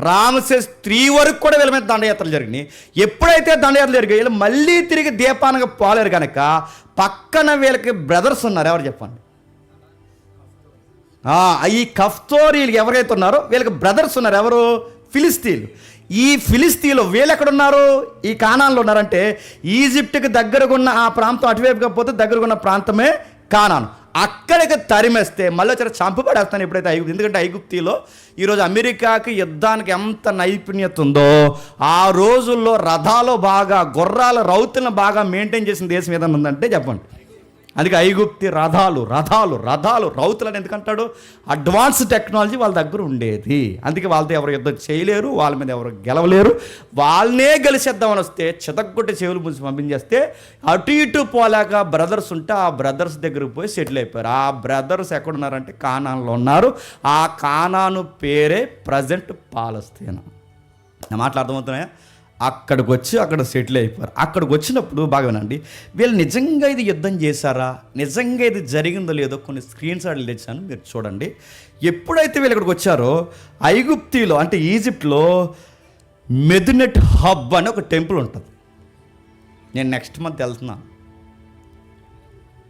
రామసేస్ III వరకు కూడా వీళ్ళ మీద దండయాత్రలు జరిగినాయి. ఎప్పుడైతే దండయాత్రలు జరిగాయి వీళ్ళు మళ్ళీ తిరిగి దీపానికి పోలేరు కనుక పక్కన వీళ్ళకి బ్రదర్స్ ఉన్నారు. ఎవరు చెప్పండి? ఈ కఫ్తోరీలు ఎవరైతే ఉన్నారో వీళ్ళకి బ్రదర్స్ ఉన్నారు. ఎవరు? ఫిలిస్తీన్లు. ఈ ఫిలిస్తీన్లు వీళ్ళు ఎక్కడున్నారు? ఈ కానాన్లో ఉన్నారంటే ఈజిప్ట్కి దగ్గరగా ఉన్న ఆ ప్రాంతం అటువైపుగా పోతే దగ్గరగా ఉన్న ప్రాంతమే కానాను. అక్కడికి తరిమేస్తే మళ్ళీ వచ్చి చంపబడేస్తాను ఎప్పుడైతే ఐగుప్తు. ఎందుకంటే ఐగుప్తిలో ఈరోజు అమెరికాకి యుద్ధానికి ఎంత నైపుణ్యత ఉందో ఆ రోజుల్లో రథాలు బాగా, గుర్రాల రౌతులను బాగా మెయింటైన్ చేసిన దేశం ఏదైనా ఉందంటే చెప్పండి. అందుకే ఐగుప్తి రథాలు రౌతులని ఎందుకంటాడు? అడ్వాన్స్ టెక్నాలజీ వాళ్ళ దగ్గర ఉండేది. అందుకే వాళ్ళతో ఎవరు యుద్ధం చేయలేరు, వాళ్ళ మీద ఎవరు గెలవలేరు. వాళ్ళనే గెలిచేద్దామని వస్తే చితగ్గొట్టి చెవులు ముంచి పంపించేస్తే అటు ఇటు పోలేక బ్రదర్స్ ఉంటే ఆ బ్రదర్స్ దగ్గరకు పోయి సెటిల్ అయిపోయారు. ఆ బ్రదర్స్ ఎక్కడున్నారంటే కానాన్లో ఉన్నారు. ఆ కానాను పేరే ప్రజెంట్ పాలస్తీనా. నా మాటలు అర్థమవుతున్నాయా? అక్కడికి వచ్చి అక్కడ సెటిల్ అయిపోయారు. అక్కడికి వచ్చినప్పుడు బాగా వినండి, వీళ్ళు నిజంగా ఇది యుద్ధం చేశారా, నిజంగా ఇది జరిగిందో లేదో కొన్ని స్క్రీన్ షాట్లు తెచ్చాను, మీరు చూడండి. ఎప్పుడైతే వీళ్ళు ఇక్కడికి వచ్చారో ఐగుప్తిలో అంటే ఈజిప్ట్లో మెదినెట్ హబ్ అని ఒక టెంపుల్ ఉంటుంది. నేను నెక్స్ట్ మంత్ వెళ్తున్నాను.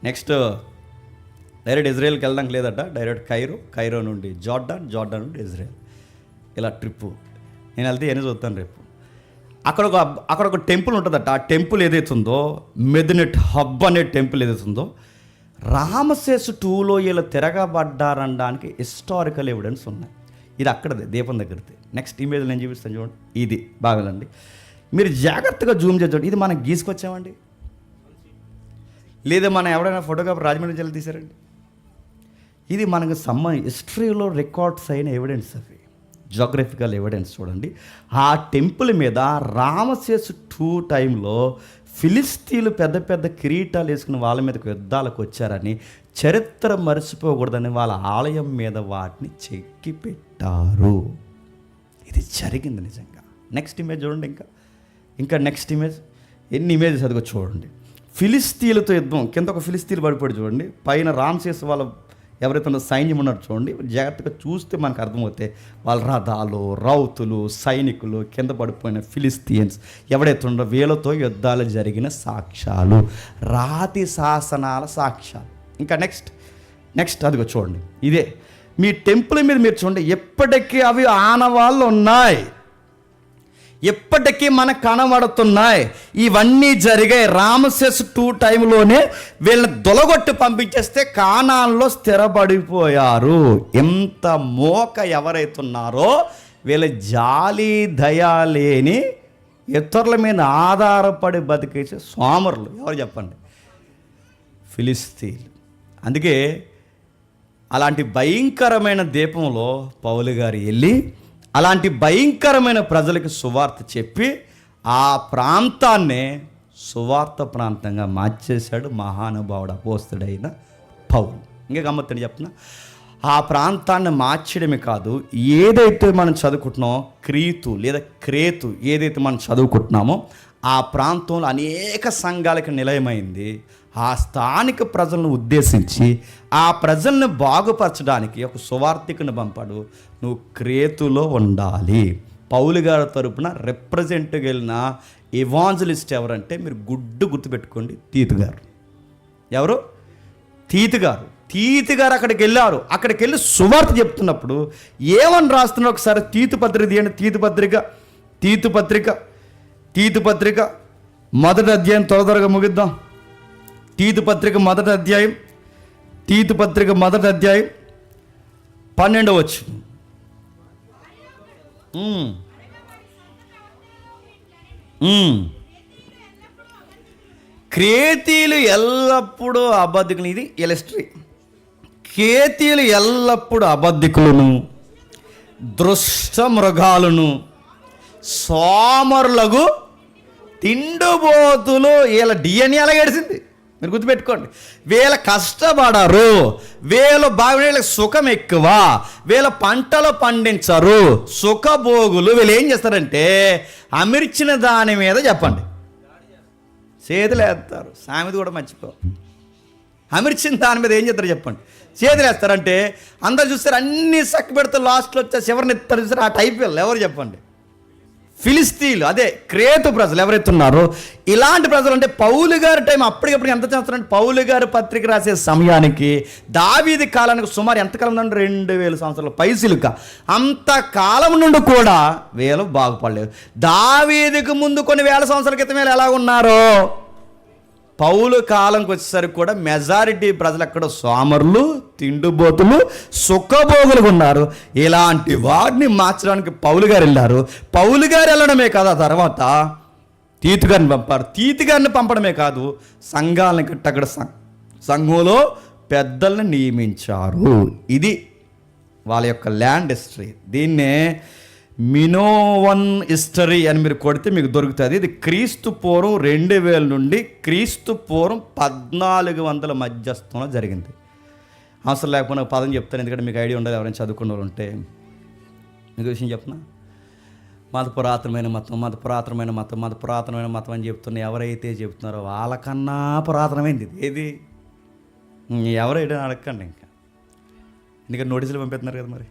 నెక్స్ట్ డైరెక్ట్ ఇజ్రాయెల్కి వెళ్ళడానికి లేదట, డైరెక్ట్ కైరో నుండి జార్డాన్ నుండి ఇజ్రాయెల్ ఇలా ట్రిప్పు. నేను వెళ్తే ఎన్ని చూస్తాను రేపు. అక్కడ ఒక టెంపుల్ ఉంటుందట. ఆ టెంపుల్ ఏదైతే ఉందో మెదినెట్ హబ్ అనే టెంపుల్ ఏదైతే ఉందో రామసేసు IIలో వీళ్ళు తిరగబడ్డారనడానికి హిస్టారికల్ ఎవిడెన్స్ ఉన్నాయి. ఇది అక్కడదే దీపం దగ్గరది. నెక్స్ట్ ఇమేజ్ నేను చూపిస్తాను చూడండి. ఇది బాగాలండి, మీరు జాగ్రత్తగా జూమ్ చేసి చూడండి. ఇది మనం గీసుకొచ్చామండి, లేదా మనం ఎవరైనా ఫోటోగ్రాఫర్ రాజమండ్రి జిల్లా తీశారండి. ఇది మనకు హిస్టరీలో రికార్డ్స్ అయిన ఎవిడెన్స్, అవి జియోగ్రఫికల్ ఎవిడెన్స్. చూడండి, ఆ టెంపుల్ మీద రామసేసు II టైంలో ఫిలిస్తీన్లు పెద్ద పెద్ద కిరీటాలు వేసుకుని వాళ్ళ మీదకి యుద్ధాలకు వచ్చారని, చరిత్ర మర్చిపోకూడదని వాళ్ళ ఆలయం మీద వాటిని చెక్కి పెట్టారు. ఇది జరిగింది నిజంగా. నెక్స్ట్ ఇమేజ్ చూడండి. ఇంకా నెక్స్ట్ ఇమేజ్. ఎన్ని ఇమేజెస్ అదిగో చూడండి. ఫిలిస్తీన్లతో యుద్ధం. కింద ఒక ఫిలిస్తీన్లు పడిపోయి చూడండి, పైన రామసేసు వాళ్ళ ఎవరైతే సైన్యం ఉన్నారో చూడండి. జాగ్రత్తగా చూస్తే మనకు అర్థమవుతాయి. వాళ్ళ రథాలు, రౌతులు, సైనికులు, కింద పడిపోయిన ఫిలిస్తీన్స్ ఎవరైతే ఉన్నారో వీళ్ళతో యుద్ధాలు జరిగిన సాక్ష్యాలు, రాతి శాసనాల సాక్ష్యాలు. ఇంకా నెక్స్ట్ అదిగో చూడండి. ఇదే మీ టెంపుల్ మీద మీరు చూడండి, ఎప్పటికీ అవి ఆనవాళ్ళు ఉన్నాయి, ఎప్పటికీ మనకు కనబడుతున్నాయి. ఇవన్నీ జరిగాయి రామసేసు II టైంలోనే. వీళ్ళని దొలగొట్టి పంపించేస్తే కానాన్లో స్థిరపడిపోయారు. ఎంత మోక ఎవరైతున్నారో వీళ్ళ జాలి దయా లేని ఇతరుల మీద ఆధారపడి బతికేసే సోమరులు ఎవరు చెప్పండి? ఫిలిస్తీన్లు. అందుకే అలాంటి భయంకరమైన దీపంలో పౌలు గారు వెళ్ళి అలాంటి భయంకరమైన ప్రజలకు సువార్త చెప్పి ఆ ప్రాంతాన్నే సువార్త ప్రాంతంగా మార్చేశాడు మహానుభావుడు అపోస్తలుడైన పౌలు. ఇంకా గమ్మత్తని చెప్తున్నా, ఆ ప్రాంతాన్ని మార్చడమే కాదు, ఏదైతే మనం చదువుకుంటున్నామో క్రేతు ఏదైతే మనం చదువుకుంటున్నామో ఆ ప్రాంతంలో అనేక సంఘాలకు నిలయమైంది. ఆ స్థానిక ప్రజలను ఉద్దేశించి ఆ ప్రజలను బాగుపరచడానికి ఒక సువార్థికుని పంపాడు. నువ్వు క్రేతులో ఉండాలి. పౌలు గారి తరపున రిప్రజెంట్గా వెళ్ళిన ఎవాంజలిస్ట్ ఎవరంటే మీరు గుర్తుపెట్టుకోండి, తీతు గారు. ఎవరు? తీతు గారు అక్కడికి వెళ్ళారు. అక్కడికి వెళ్ళి సువార్త చెప్తున్నప్పుడు ఏమని రాస్తున్నారు ఒకసారి తీతు పత్రిక తీయండి. తీతు పత్రిక మొదటి అధ్యాయం త్వరగా ముగిద్దాం. తీతు పత్రిక మొదటి అధ్యాయం 12వ వచనం. క్రేతీయులు ఎల్లప్పుడూ అబద్ధికులు. ఇది ఎలస్ట్రీ. క్రేతీయులు ఎల్లప్పుడూ అబద్ధికులను, దృష్ట మృగాలను, సోమరులకు, తిండుబోతులు. వీళ్ళ డిఎన్ఏ అలా గడిచింది. మీరు గుర్తుపెట్టుకోండి. వీళ్ళ కష్టపడరు, వీళ్ళు బాగా సుఖం ఎక్కువ, వీళ్ళ పంటలు పండించరు, సుఖభోగులు. వీళ్ళు ఏం చేస్తారంటే అమర్చిన దాని మీద చెప్పండి చేతులు వేస్తారు. సామెత కూడా మర్చిపో. అమర్చిన దాని మీద ఏం చేస్తారు చెప్పండి, చేతులు వేస్తారంటే అందరు చూస్తారు అన్ని చక్క పెడతారు, లాస్ట్లో వచ్చేసి ఎవరిని ఎత్తారు చూస్తారు. ఆ టైప్ వీళ్ళు ఎవరు చెప్పండి? ఫిలిస్తీన్లు, అదే క్రేతు ప్రజలు ఎవరైతే ఉన్నారో ఇలాంటి ప్రజలు. అంటే పౌలు గారి టైం అప్పటికప్పుడు ఎంత చేస్తారంటే పౌలు గారి పత్రిక రాసే సమయానికి దావీదు కాలానికి సుమారు ఎంతకాలం ఉందంటే 2000 సంవత్సరాలు పైసిలుక. అంతకాలం నుండి కూడా వీళ్ళు బాగుపడలేదు. దావీదుకు ముందు కొన్ని వేల సంవత్సరాల క్రితం వీళ్ళు ఎలా ఉన్నారో పౌలు కాలంకి వచ్చేసరికి కూడా మెజారిటీ ప్రజలు అక్కడ సోమరులు, తిండుబోతులు, సుఖభోగులుగా ఉన్నారు. ఇలాంటి వాడిని మార్చడానికి పౌలు గారు వెళ్ళారు. పౌలు గారు వెళ్ళడమే కాదు, ఆ తర్వాత తీతు గారిని పంపారు. తీతు గారిని పంపడమే కాదు, సంఘాలను కట్టి అక్కడ సంఘంలో పెద్దల్ని నియమించారు. ఇది వాళ్ళ యొక్క ల్యాండ్ హిస్టరీ. దీన్నే మినోవన్ హిస్టరీ అని మీరు కొడితే మీకు దొరుకుతుంది. ఇది క్రీస్తు పూర్వం 2000 నుండి క్రీస్తు పూర్వం 1400 మధ్యస్థంలో జరిగింది. అవసరం లేకపోయినా పదం చెప్తాను, ఎందుకంటే మీకు ఐడియా ఉండదు. ఎవరైనా చదువుకున్న వాళ్ళు ఉంటే మీకు విషయం చెప్తున్నా. మత పురాతనమైన మతం అని చెప్తున్నా. ఎవరైతే చెప్తున్నారో వాళ్ళకన్నా పురాతనమైంది ఏది. ఎవరైనా అడగండి ఇంకా, ఎందుకంటే నోటీసులు పంపిస్తున్నారు కదా. మరి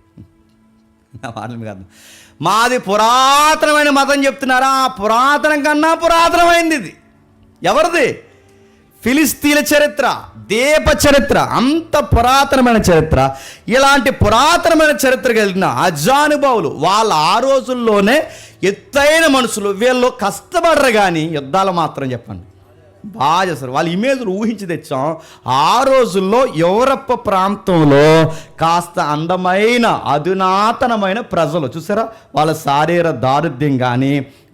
నా మాటలు కాదు, మాది పురాతనమైన మతం చెప్తున్నారా? పురాతనం కన్నా పురాతనమైంది ఇది. ఎవరిది? ఫిలిస్తీన్ల చరిత్ర, దీప చరిత్ర, అంత పురాతనమైన చరిత్ర. ఇలాంటి పురాతనమైన చరిత్ర కలిగిన అజానుభావులు వాళ్ళ ఆ రోజుల్లోనే ఎత్తైన మనుషులు. వీళ్ళు కష్టపడరు కానీ యుద్ధాలు మాత్రం చెప్పండి బాగా చేస్తారు. వాళ్ళ ఇమేజ్లు ఊహించి తెచ్చాం. ఆ రోజుల్లో యూరప్ ప్రాంతంలో కాస్త అందమైన అధునాతనమైన ప్రజలు చూసారా. వాళ్ళ శారీర దారుఢ్యం కానీ,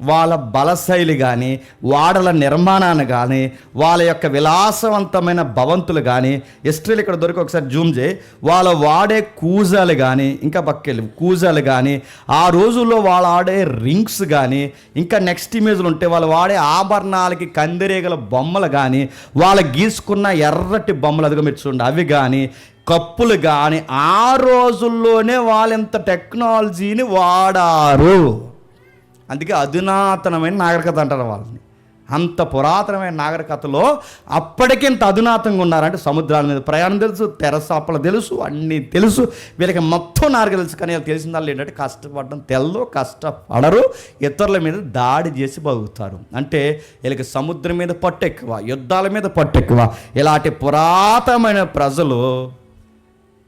వాళ్ళ బలశైలి కానీ, వాడల నిర్మాణాన్ని కానీ, వాళ్ళ యొక్క విలాసవంతమైన భవంతులు కానీ, హిస్టరీలు ఇక్కడ దొరికి ఒకసారి జూమ్ చేయి. వాళ్ళ వాడే కూజాలు కానీ, ఇంకా పక్కెళ్ళి కూజాలు కానీ, ఆ రోజుల్లో వాళ్ళు ఆడే రింగ్స్ కానీ, ఇంకా నెక్స్ట్ ఇమేజ్లు ఉంటే వాళ్ళు వాడే ఆభరణాలకి కందిరేగల బొమ్మలు కానీ, వాళ్ళ గీసుకున్న ఎర్రటి బొమ్మలు అదిగో మీరు చూడండి అవి కానీ, కప్పులు కానీ, ఆ రోజుల్లోనే వాళ్ళెంత టెక్నాలజీని వాడారు. అందుకే అధునాతనమైన నాగరికత అంటారు వాళ్ళని. అంత పురాతనమైన నాగరికతలో అప్పటికింత అధునాతంగా ఉన్నారంటే సముద్రాల మీద ప్రయాణం తెలుసు, తెరసాపలు తెలుసు, అన్నీ తెలుసు. వీళ్ళకి మొత్తం నాగరికత తెలుసు. కానీ వీళ్ళు తెలిసిన వాళ్ళు ఏంటంటే కష్టపడడం తెల్లో, కష్టపడరు, ఇతరుల మీద దాడి చేసి బతుకుతారు. అంటే వీళ్ళకి సముద్రం మీద పట్టు ఎక్కువ, యుద్ధాల మీద పట్టు ఎక్కువ. ఇలాంటి పురాతనమైన ప్రజలు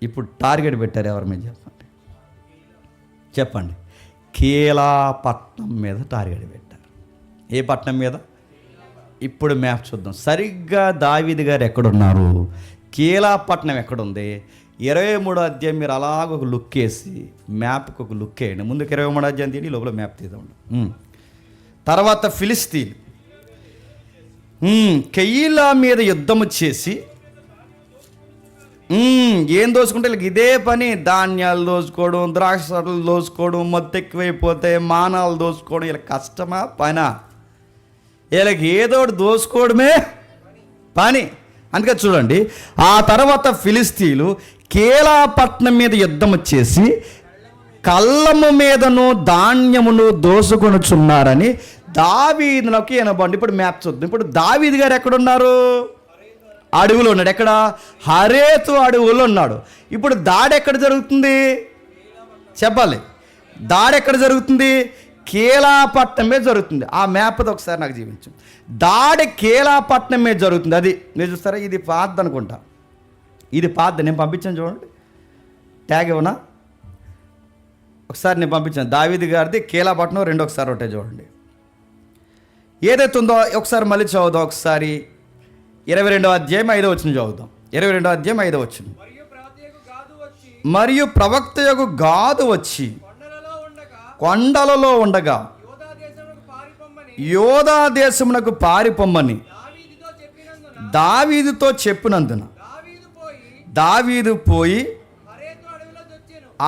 ఇప్పుడు టార్గెట్ పెట్టారు ఎవరి మీద చెప్పండి? కీలాపట్నం మీద టార్గెట్ పెట్టారు. ఏ పట్నం మీద? ఇప్పుడు మ్యాప్ చూద్దాం. సరిగ్గా దావీదు గారు ఎక్కడున్నారు, కీలాపట్నం ఎక్కడుంది? 23వ అధ్యాయం మీరు అలాగ ఒక లుక్ వేసి మ్యాప్కి ఒక లుక్ వేయండి. ముందుకు 23వ అధ్యాయం తీయండి, లోపల మ్యాప్ తీద్దాం. తర్వాత ఫిలిస్తీన్ కెయీలా మీద యుద్ధము చేసి ఏం దోచుకుంటే వీళ్ళకి ఇదే పని. ధాన్యాలు దోచుకోవడం, ద్రాక్షలు దోచుకోవడం, మొత్తం ఎక్కువైపోతే మానాలు దోచుకోవడం. వీళ్ళకి కష్టమా పనా? వీళ్ళకి ఏదో దోచుకోవడమే పని. అందుకే చూడండి, ఆ తర్వాత ఫిలిస్తీన్లు కీలాపట్నం మీద యుద్ధం వచ్చేసి కళ్ళము మీదను ధాన్యమును దోసుకొనుచున్నారని దావీదునకు వినబడి. ఇప్పుడు మ్యాప్ చూద్దాం. ఇప్పుడు దావీదు గారు ఎక్కడున్నారు? అడవులో ఉన్నాడు. ఎక్కడ? హరేతు అడవులో ఉన్నాడు. ఇప్పుడు దాడి ఎక్కడ జరుగుతుంది చెప్పాలి? దాడి ఎక్కడ జరుగుతుంది? కీలాపట్నం మీద జరుగుతుంది. ఆ మ్యాప్తో ఒకసారి నాకు చూపించు. దాడి కీలాపట్నం మీద జరుగుతుంది. అది మీరు చూస్తారా? ఇది పాత్ అనుకుంటా. ఇది పాత్. నేను పంపించాను చూడండి, ట్యాగ్ ఇవ్వనా? ఒకసారి నేను పంపించాను. దావీదు గారిది కీలాపట్నం 2 ఒకసారి ఒకటే చూడండి. ఏదైతే ఉందో ఒకసారి మళ్ళీ చదువుదాం. ఒకసారి 22వ అధ్యాయం 5వ వచనం చదువుదాం. 22వ అధ్యాయం 5వ వచనం. మరియు ప్రవక్తయగు గాదు వచ్చి కొండలలో ఉండగా ఉండగా యోధా దేశమునకు పారిపొమ్మని యోధా దేశమునకు పారిపొమ్మని దావీదుతో చెప్పినందున దావీదు పోయి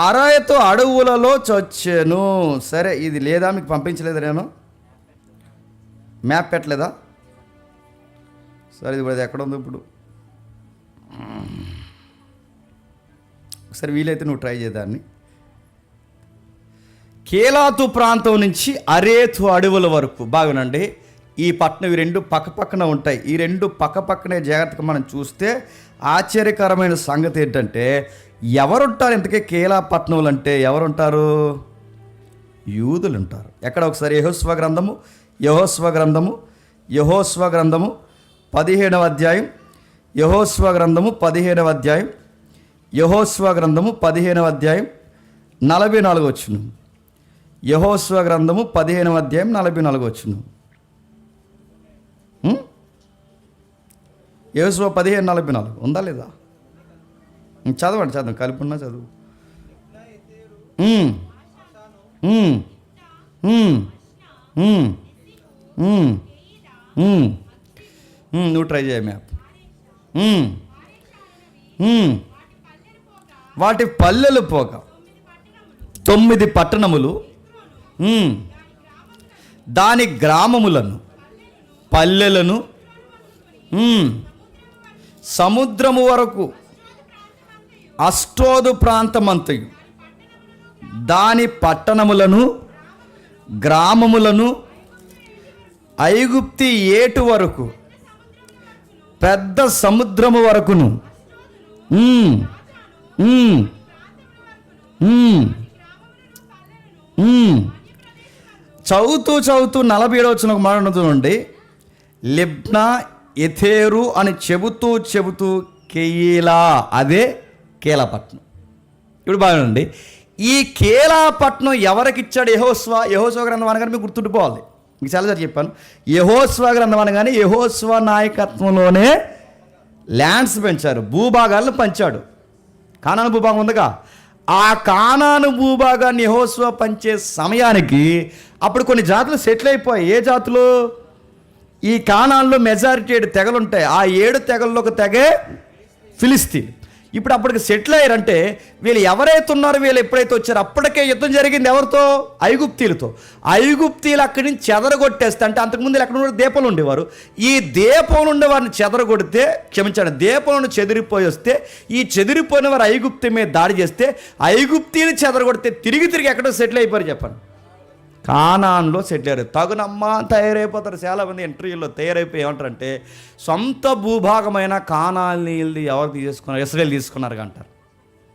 అరాయతు అడవులలో చచ్చాను. సరే, ఇది లేదా మీకు పంపించలేదా? నేను మ్యాప్ పెట్టలేదా? సరే, ఇది కూడా ఎక్కడ ఉంది ఇప్పుడు? ఒకసారి వీలైతే నువ్వు ట్రై చేద్దాన్ని. కేలాతు ప్రాంతం నుంచి అరేతు అడవుల వరకు. బాగునండి, ఈ పట్టణం ఇవి రెండు పక్కపక్కన ఉంటాయి. ఈ రెండు పక్కపక్కనే జాగ్రత్తగా మనం చూస్తే ఆశ్చర్యకరమైన సంగతి ఏంటంటే, ఎవరుంటారు ఇంతకీ కేలా పట్టణంలో అంటే? ఎవరుంటారు? యూదులు ఉంటారు. ఎక్కడ? ఒకసారి యెహోషువ గ్రంథము 15వ అధ్యాయం, యెహోషువ గ్రంథము 15వ అధ్యాయం, యెహోషువ గ్రంథము 15వ అధ్యాయం 44 వచనం. యెహోషువ గ్రంథము 15వ అధ్యాయం 44 వచనం. యెహోషువ 15:44 ఉందా లేదా? చదవండి, కలుపున్నా చదువు. నువ్వు ట్రై చేయ మ్యాప్. వాటి పల్లెలు పోక 9 పట్టణములు, దాని గ్రామములను పల్లెలను సముద్రము వరకు అష్టోదు ప్రాంతమంతయు దాని పట్టణములను గ్రామములను ఐగుప్తి ఏటు వరకు పెద్ద సముద్రము వరకును చదువుతూ 47వ వచనం ఒక మాట నుండి లిబ్నా ఎథేరు అని చెబుతూ కెయిలా, అదే కేలాపట్నం. ఇప్పుడు బాగుంది. ఈ కేలాపట్నం ఎవరికి ఇచ్చాడు? యెహోషువ గ్రంథం అనగానే మీకు గుర్తుండిపోవాలి. మీకు చాలాసార్లు చెప్పాను. యెహోషువ గ్రంథం అనగానే యెహోషువ నాయకత్వంలోనే ల్యాండ్స్ పెంచారు, భూభాగాలను పంచాడు. కానాను భూభాగం ఉందిగా, ఆ కానాను భూభాగాన్ని యెహోషువ పంచే సమయానికి అప్పుడు కొన్ని జాతులు సెటిల్ అయిపోయాయి. ఏ జాతులు? ఈ కానాన్లో మెజారిటీ 7 తెగలు ఉంటాయి. ఆ 7 తెగల్లో ఒక తెగే ఫిలిస్తీన్. ఇప్పుడు అప్పటికి సెటిల్ అయ్యారంటే వీళ్ళు ఎవరైతే ఉన్నారో, వీళ్ళు ఎప్పుడైతే వచ్చారో అప్పటికే యుద్ధం జరిగింది ఎవరితో? ఐగుప్తీలతో. ఐగుప్తీలు అక్కడి నుంచి చెదరగొట్టేస్తే, అంటే అంతకుముందు ఎక్కడ ఉన్న దీపాలు ఉండేవారు, ఈ దీపంలో ఉండేవారిని చెదరగొడితే, క్షమించండి, దీపంలో చెదిరిపోయి వస్తే, ఈ చెదిరిపోయిన వారు ఐగుప్తి మీద దాడి చేస్తే, ఐగుప్తీని చెదరగొడితే తిరిగి ఎక్కడో సెటిల్ అయిపోయారు చెప్పండి? కానాన్లో సెటిల్ అయ్యారు. తగునమ్మా తయారైపోతారు. చాలామంది ఇంటర్వ్యూలో తయారైపోయి ఏమంటారంటే, సొంత భూభాగమైన కానానీయుల్ది ఎవరు తీసుకున్నారు? ఇశ్రాయేలు తీసుకున్నారు అంటారు.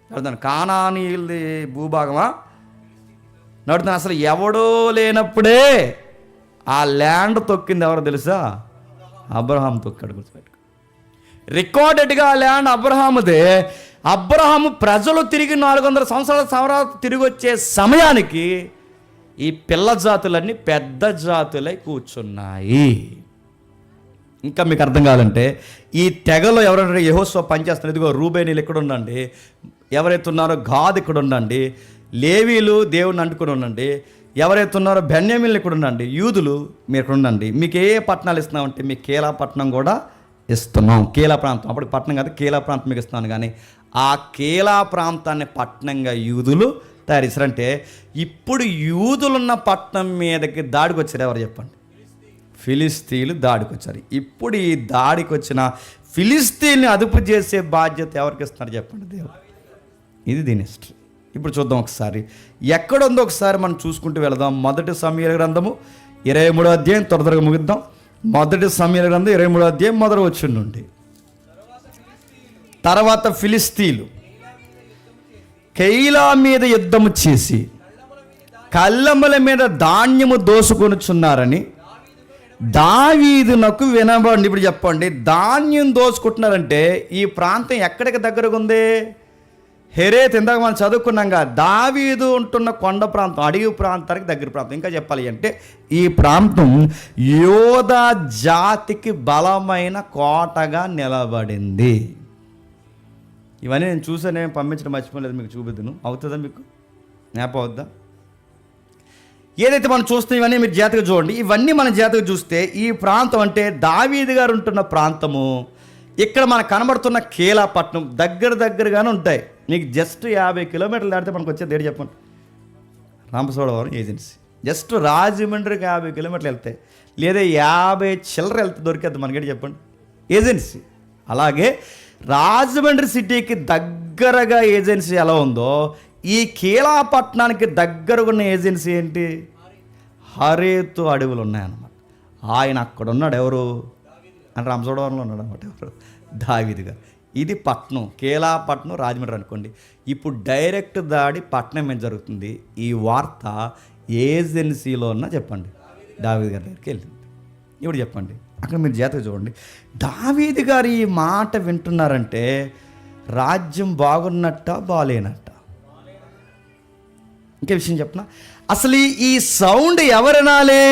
నడుతాను కానానీయుల్ది భూభాగమా? నడుతాను అసలు ఎవడో లేనప్పుడే ఆ ల్యాండ్ తొక్కింది ఎవరో తెలుసా? అబ్రహాం తొక్కాడు. గుర్తుపెట్టుకో, రికార్డెడ్గా ఆ ల్యాండ్ అబ్రహాముదే. అబ్రహాము ప్రజలు తిరిగి 400 సంవత్సరాల తిరిగి వచ్చే సమయానికి ఈ పిల్ల జాతులన్నీ పెద్ద జాతులై కూర్చున్నాయి. ఇంకా మీకు అర్థం కావాలంటే, ఈ తెగలో ఎవరైనా యెహోషువ పనిచేస్తున్నారు. ఇదిగో రూబేనీలు ఇక్కడ ఉండండి, ఎవరైతే ఉన్నారో గాద్ ఇక్కడ ఉండండి, లేవీలు దేవుడిని అంటుకుని ఉండండి, ఎవరైతే ఉన్నారో బెన్యామీన్లు ఇక్కడ ఉండండి, యూదులు మీరు ఇక్కడ ఉండండి. మీకు ఏ పట్టణాలు ఇస్తున్నామంటే మీకు కేలా పట్టణం కూడా ఇస్తున్నాం. కేలా ప్రాంతం, అప్పుడు పట్టణం కాదు, కేలా ప్రాంతం మీకు ఇస్తున్నాను. కానీ ఆ కేలా ప్రాంతాన్ని పట్టణంగా యూదులు తయారు చేశారంటే, ఇప్పుడు యూదులున్న పట్టణం మీదకి దాడికి వచ్చారు ఎవరు చెప్పండి? ఫిలిస్తీన్లు దాడికి వచ్చారు. ఇప్పుడు ఈ దాడికి వచ్చిన ఫిలిస్తీన్ని అదుపు చేసే బాధ్యత ఎవరికి ఇస్తున్నారు చెప్పండి? దేవుడు. ఇది దీని హిస్టరీ. ఇప్పుడు చూద్దాం ఒకసారి ఎక్కడ ఉందో ఒకసారి మనం చూసుకుంటూ వెళదాం. 1 సమూయేలు గ్రంథము 23వ అధ్యాయం, త్వరగా ముగిద్దాం. 1 సమూయేలు గ్రంథం 23వ అధ్యాయం 1వ వచనం నుండి. తర్వాత ఫిలిస్తీన్లు కెయిలా మీద యుద్ధము చేసి కళ్ళముల మీద ధాన్యము దోసుకొనుచున్నారని దావీదునకు వినబడింది. ఇప్పుడు చెప్పండి, ధాన్యం దోసుకుంటున్నారంటే ఈ ప్రాంతం ఎక్కడికి దగ్గరగా ఉంది? హెరేత్. ఇందాక మనం చదువుకున్నాంగా, దావీదు ఉంటున్న కొండ ప్రాంతం, అడవి ప్రాంతానికి దగ్గర ప్రాంతం. ఇంకా చెప్పాలి అంటే ఈ ప్రాంతం యోధా జాతికి బలమైన కోటగా నిలబడింది. ఇవన్నీ నేను చూసానే పంపించడం మర్చిపోలేదు, మీకు చూపిద్దును. అవుతుందా మీకు జ్ఞాపకం అవుద్దా? ఏదైతే మనం చూస్తాం ఇవన్నీ మీరు జాగ్రత్తగా చూడండి. ఇవన్నీ మనం జాగ్రత్తగా చూస్తే ఈ ప్రాంతం అంటే దావీదు గారు ఉంటున్న ప్రాంతము, ఇక్కడ మనకు కనబడుతున్న కేలాపట్నం దగ్గరగానే ఉంటాయి. మీకు జస్ట్ 50 కిలోమీటర్లు దాటితే మనకు వచ్చే దేడు చెప్పండి, రామచోడవరం ఏజెన్సీ. జస్ట్ రాజమండ్రికి 50 కిలోమీటర్లు వెళ్తాయి, లేదా 50 చిల్లర వెళ్తే దొరికేద్ది మనకేంటి చెప్పండి, ఏజెన్సీ. అలాగే రాజమండ్రి సిటీకి దగ్గరగా ఏజెన్సీ ఎలా ఉందో, ఈ కీలాపట్నానికి దగ్గరగా ఉన్న ఏజెన్సీ ఏంటి, హరేతు అడవులు ఉన్నాయన్నమాట. ఆయన అక్కడ ఉన్నాడు. ఎవరు అని రామచోడవరంలో ఉన్నాడు అనమాట. ఎవరు? దావీదు గారు. ఇది పట్నం, కీలాపట్నం రాజమండ్రి అనుకోండి. ఇప్పుడు డైరెక్ట్ దాడి పట్నం ఏం జరుగుతుంది, ఈ వార్త ఏజెన్సీలో ఉన్న చెప్పండి దావీదు గారి దగ్గరికి వెళ్ళింది. ఇప్పుడు చెప్పండి, అక్కడ మీరు జాగ్రత్తగా చూడండి. దావీదు గారు ఈ మాట వింటున్నారంటే రాజ్యం బాగున్నట్ట బాలేనట్ట? ఇంకే విషయం చెప్పనా, అసలు ఈ సౌండ్ ఎవరినాలి?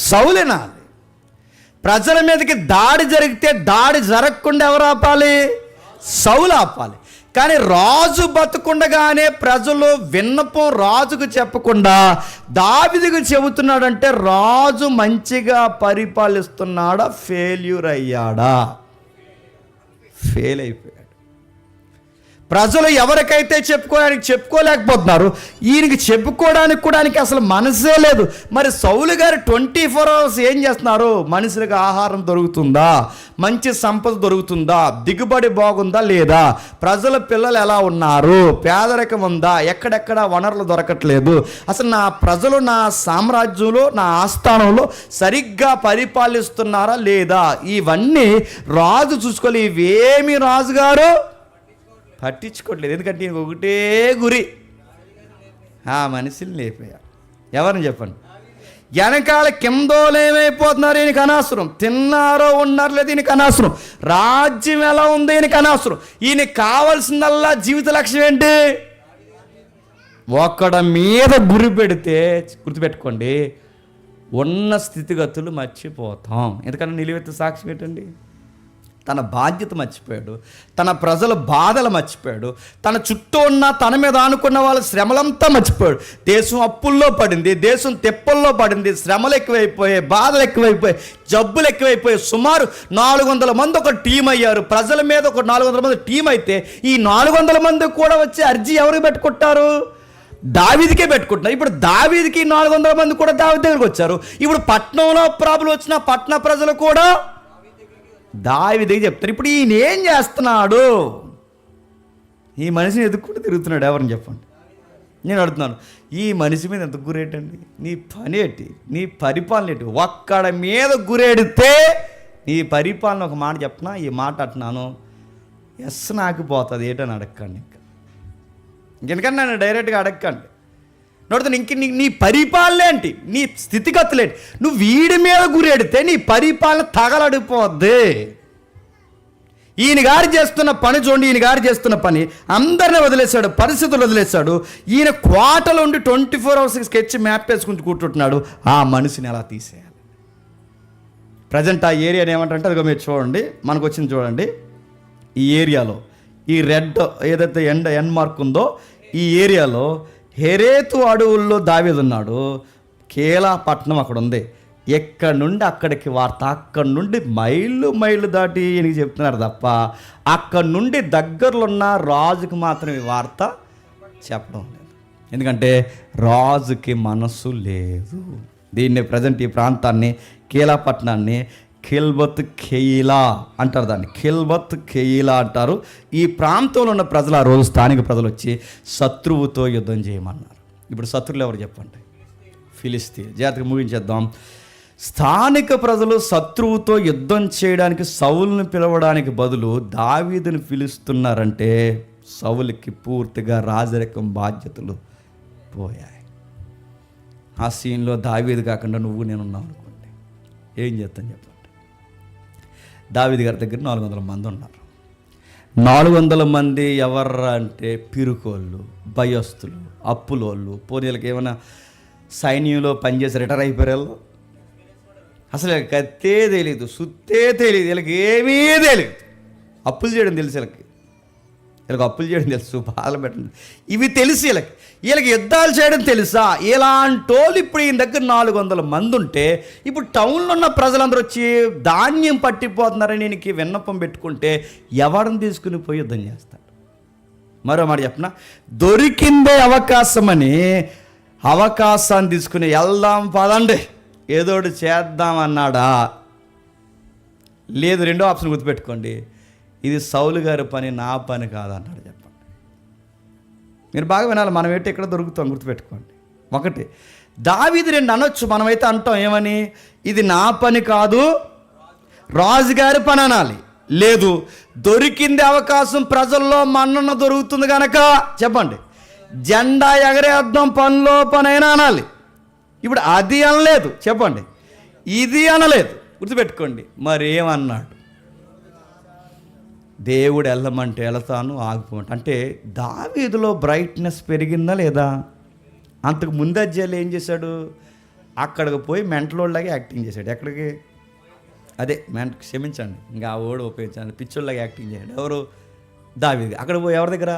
సౌలు వినాలి. ప్రజల మీదకి దాడి జరిగితే దాడి జరగకుండా ఎవరు ఆపాలి? సౌలు ఆపాలి. కానీ రాజు బతుకుండగానే ప్రజలు విన్నపం రాజుకు చెప్పకుండా దావీదుకు చెబుతున్నాడంటే రాజు మంచిగా పరిపాలిస్తున్నాడా, ఫెయిల్యూర్ అయ్యాడా? ఫెయిల్ అయిపోయాడు. ప్రజలు ఎవరికైతే చెప్పుకోలేకపోతున్నారు, ఈయనకి చెప్పుకోవడానికి కూడా అసలు మనసే లేదు. మరి సౌలు గారు 24 అవర్స్ ఏం చేస్తున్నారు? మనుషులకు ఆహారం దొరుకుతుందా, మంచి సంపద దొరుకుతుందా, దిగుబడి బాగుందా లేదా, ప్రజల పిల్లలు ఎలా ఉన్నారు, పేదరికం ఉందా, ఎక్కడెక్కడ వనరులు దొరకట్లేదు, అసలు నా ప్రజలు నా సామ్రాజ్యంలో నా ఆస్థానంలో సరిగ్గా పరిపాలిస్తున్నారా లేదా, ఇవన్నీ రాజు చూసుకోవాలి. ఇవేమి రాజుగారు పట్టించుకోవట్లేదు. ఎందుకంటే ఈయనకు ఒకటే గురి, ఆ మనిషిని లేపేయాలి. ఎవరిని చెప్పండి, వెనకాల కిందోలేమైపోతున్నారు ఈయనకి అనవసరం, తిన్నారో ఉన్నారు లేదు ఈయనకి అనవసరం, రాజ్యం ఎలా ఉంది ఈయనకి అనవసరం. ఈయనకి కావాల్సిందల్లా జీవిత లక్ష్యం ఏంటి? ఒక్కడ మీద గురి పెడితే గుర్తుపెట్టుకోండి, ఉన్న స్థితిగతులు మర్చిపోతాం. ఎందుకంటే నిలువెత్తు సాక్షి ఏంటండి, తన బాధ్యత మర్చిపోయాడు, తన ప్రజల బాధలు మర్చిపోయాడు, తన చుట్టూ ఉన్న తన మీద ఆనుకున్న వాళ్ళ శ్రమలంతా మర్చిపోయాడు. దేశం అప్పుల్లో పడింది, దేశం తెప్పల్లో పడింది, శ్రమలు ఎక్కువైపోయాయి, బాధలు ఎక్కువైపోయాయి, జబ్బులు ఎక్కువైపోయాయి. సుమారు 400 మంది ఒక టీం అయ్యారు. ప్రజల మీద ఒక 400 మంది టీం అయితే ఈ 400 మంది కూడా వచ్చి అర్జీ ఎవరికి పెట్టుకుంటారు? దావీదుకే పెట్టుకుంటున్నారు. ఇప్పుడు దావీదుకి 400 మంది కూడా దావీదు దగ్గరికి వచ్చారు. ఇప్పుడు పట్టణంలో ప్రాబ్లం వచ్చిన పట్టణ ప్రజలు కూడా దావీదుకి చెప్తారు. ఇప్పుడు ఈయన ఏం చేస్తున్నాడు? ఈ మనిషిని ఎదుక్కుంటూ తిరుగుతున్నాడు. ఎవరిని చెప్పండి, నేను అడుగుతున్నాను. ఈ మనిషి మీద ఎంత గురేటండి? నీ పని ఏంటి, నీ పరిపాలన ఏంటి? ఒక్కడ మీద గురేడితే నీ పరిపాలన ఒక మాట చెప్పనా, ఈ మాట అంటున్నాను, ఎస్ నాకు పోతుంది ఏంటని అడగండి. ఇంకెందుకంటే నన్ను డైరెక్ట్గా అడగండి. నడుతుంది ఇంక నీ పరిపాలన ఏంటి, నీ స్థితిగతులు ఏంటి? నువ్వు వీడి మీద గురెడితే నీ పరిపాలన తగలడిపోద్ది. ఈయన గారు చేస్తున్న పని చూడండి, ఈయన గారు చేస్తున్న పని అందరినీ వదిలేశాడు, పరిస్థితులు వదిలేశాడు. ఈయన క్వార్టర్లో ఉండి 24 అవర్స్ స్కెచ్ మ్యాప్ వేసుకుంటూ కూర్చుంటున్నాడు. ఆ మనిషిని ఎలా తీసేయాలి? ప్రజెంట్ ఆ ఏరియాని ఏమంటారంటే, అదిగో మీరు చూడండి, మనకు వచ్చింది చూడండి. ఈ ఏరియాలో ఈ రెడ్ ఏదైతే ఎండ్ మార్క్ ఉందో ఈ ఏరియాలో హెరేతు అడవుల్లో దావీదు ఉన్నాడు. కేలాపట్నం అక్కడ ఉంది. ఎక్కడి నుండి అక్కడికి వార్త, అక్కడి నుండి మైళ్ళు దాటి ఈయనకి చెప్తున్నారు తప్ప అక్కడి నుండి దగ్గరలో ఉన్న రాజుకి మాత్రం ఈ వార్త చెప్పడం లేదు. ఎందుకంటే రాజుకి మనసు లేదు. దీన్ని ప్రజెంట్ ఈ ప్రాంతాన్ని కేలాపట్నాన్ని ఖిల్బత్ కెయిలా అంటారు, దాన్ని ఖిల్బత్ కెయిలా అంటారు. ఈ ప్రాంతంలో ఉన్న ప్రజలు, ఆ రోజు స్థానిక ప్రజలు వచ్చి శత్రువుతో యుద్ధం చేయమన్నారు. ఇప్పుడు శత్రువులు ఎవరు చెప్పండి? ఫిలిస్తీన్. జాగ్రత్తగా ముగించేద్దాం. స్థానిక ప్రజలు శత్రువుతో యుద్ధం చేయడానికి సౌలుని పిలవడానికి బదులు దావీదుని పిలుస్తున్నారంటే సౌలుకి పూర్తిగా రాజరికం బాధ్యతలు పోయాయి. ఆ సీన్లో దావీదు కాకుండా నువ్వు నేనున్నావు అనుకోండి, ఏం చేస్తాను చెప్పండి. దావీదు గారి దగ్గర 400 మంది ఉన్నారు. 400 మంది ఎవర్రా అంటే పిరుకోళ్ళు, భయస్తులు, అప్పులోళ్ళు, పోనీళ్ళకి ఏమైనా సైన్యంలో పనిచేసి రిటైర్ అయిపోయారు. అసలు కత్తే తెలియదు, సుత్తే తెలియదు, వీళ్ళకి ఏమీ తెలియదు. అప్పులు చేయడం తెలుసు వీళ్ళకి. వీళ్ళకి అప్పులు చేయడం తెలుసు, బాధలు పెట్టడం ఇవి తెలిసి వీళ్ళకి యుద్ధాలు చేయడం తెలుసా? ఇలాంటి వాళ్ళు ఇప్పుడు ఈయన దగ్గర 400 మంది ఉంటే ఇప్పుడు టౌన్లో ఉన్న ప్రజలందరూ వచ్చి ధాన్యం పట్టిపోతున్నారని ఈయనకి విన్నపం పెట్టుకుంటే ఎవరిని తీసుకుని పోయి యుద్ధం చేస్తాడు? మరో మాట చెప్పనా, దొరికిందే అవకాశమని అవకాశాన్ని తీసుకుని వెళ్దాం పదండి ఏదోటి చేద్దామన్నాడా? లేదు. రెండో ఆప్షన్ గుర్తుపెట్టుకోండి, ఇది సౌలు గారి పని, నా పని కాదన్నాడు. చెప్పండి, మీరు బాగా వినాలి. మనం ఏంటి ఎక్కడ దొరుకుతాం గుర్తుపెట్టుకోండి. ఒకటి, దావీదు 2 అనొచ్చు, మనమైతే అంటాం ఏమని, ఇది నా పని కాదు రాజుగారి పని అనాలి. లేదు, దొరికింది అవకాశం, ప్రజల్లో మన్నన దొరుకుతుంది కనుక చెప్పండి జెండా ఎగరేద్దాం, పనిలో పనైనా అనాలి. ఇప్పుడు అది అనలేదు, చెప్పండి ఇది అనలేదు. గుర్తుపెట్టుకోండి. మరి ఏమన్నాడు? దేవుడు వెళ్ళమంటే వెళతాను, ఆగిపోమంటే. అంటే దావీదులో బ్రైట్నెస్ పెరిగిందా లేదా? అంతకు ముందు అధ్యాయులు ఏం చేశాడు? అక్కడికి పోయి మెంటలోళ్ళలాగా యాక్టింగ్ చేశాడు. ఎక్కడికి? అదే క్షమించండి, ఇంకా ఆ ఓడి ఉపయోగించండి, పిచ్చోళ్ళలాగా యాక్టింగ్ చేశాడు. ఎవరు? దావీదు. అక్కడ పోయి ఎవరి దగ్గర?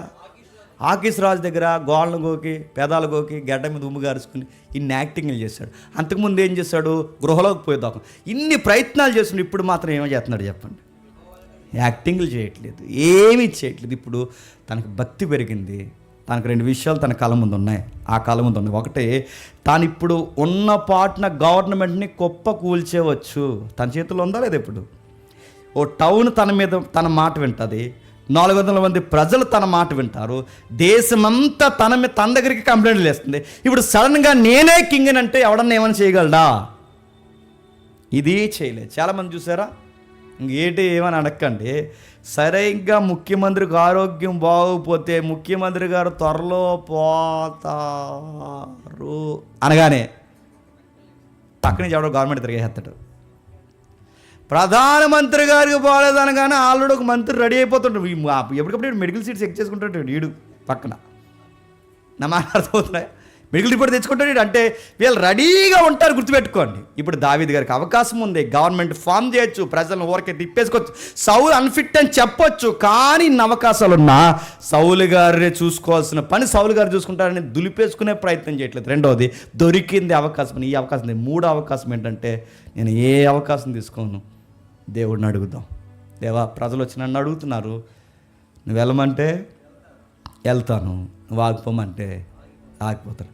ఆకీష్ రాజు దగ్గర గోళ్ళను గోకి, పెదాలు గోకి, గడ్డ మీద ఉమ్ము గారుచుకుని ఇన్ని యాక్టింగ్లు చేశాడు. అంతకుముందు ఏం చేశాడు? గృహలోకి పోయేదాకా ఇన్ని ప్రయత్నాలు చేస్తున్నాడు. ఇప్పుడు మాత్రం ఏమో చేస్తున్నాడు చెప్పండి? యాక్టింగ్లు చేయట్లేదు, ఏమీ చేయట్లేదు. ఇప్పుడు తనకు భక్తి పెరిగింది. తనకు 2 విషయాలు తన కళ్ళ ముందు ఉన్నాయి, ఆ కళ్ళ ముందు ఉన్నాయి. ఒకటి, తాను ఇప్పుడు ఉన్న పాటున గవర్నమెంట్ని కుప్ప కూల్చేవచ్చు. తన చేతిలో ఉందా లేదా? ఇప్పుడు ఓ టౌన్ తన మీద తన మాట వింటుంది, 400 మంది ప్రజలు తన మాట వింటారు, దేశమంతా తన దగ్గరికి కంప్లైంట్లు వేస్తుంది. ఇప్పుడు సడన్గా నేనే కింగ్ అంటే ఎవడన్నా ఏమైనా చేయగలడా? ఇది చేయలేదు. చాలామంది చూసారా? ఇంకేంటి ఏమని అడగండి, సరిగ్గా ముఖ్యమంత్రికి ఆరోగ్యం బాగోకపోతే ముఖ్యమంత్రి గారు త్వరలో పోతారు అనగానే పక్క నుంచి ఎవడో గవర్నమెంట్ తిరిగేస్తాడు. ప్రధానమంత్రి గారికి బాగాలేదు అనగానే ఆల్రెడీ ఒక మంత్రి రెడీ అయిపోతుంటాడు. ఎప్పటికప్పుడు మెడికల్ సీట్ చెక్ చేసుకుంటాడు వీడు పక్కన. నా మాట అర్థమవుతున్నాయి? మెడికల్ రిపోర్ట్ తెచ్చుకుంటాడు. అంటే వీళ్ళు రెడీగా ఉంటారు. గుర్తుపెట్టుకోండి. ఇప్పుడు దావీదు గారికి అవకాశం ఉంది, గవర్నమెంట్ ఫామ్ చేయొచ్చు, ప్రజలను ఊరికే తిప్పేసుకోవచ్చు, సౌలు అన్ఫిట్ అని చెప్పొచ్చు. కానీ ఇన్ని అవకాశాలు ఉన్నా సౌలు గారే చూసుకోవాల్సిన పని సౌలు గారు చూసుకుంటారని దులిపేసుకునే ప్రయత్నం చేయట్లేదు. రెండవది, దొరికింది అవకాశం, ఈ అవకాశం. మూడో అవకాశం ఏంటంటే, నేను ఏ అవకాశం తీసుకోను, దేవుడిని అడుగుదాం. దేవా, ప్రజలు వచ్చి నన్ను అడుగుతున్నారు, నువ్వు వెళ్ళమంటే వెళ్తాను, నువ్వు ఆగిపోమంటే ఆగిపోతాను.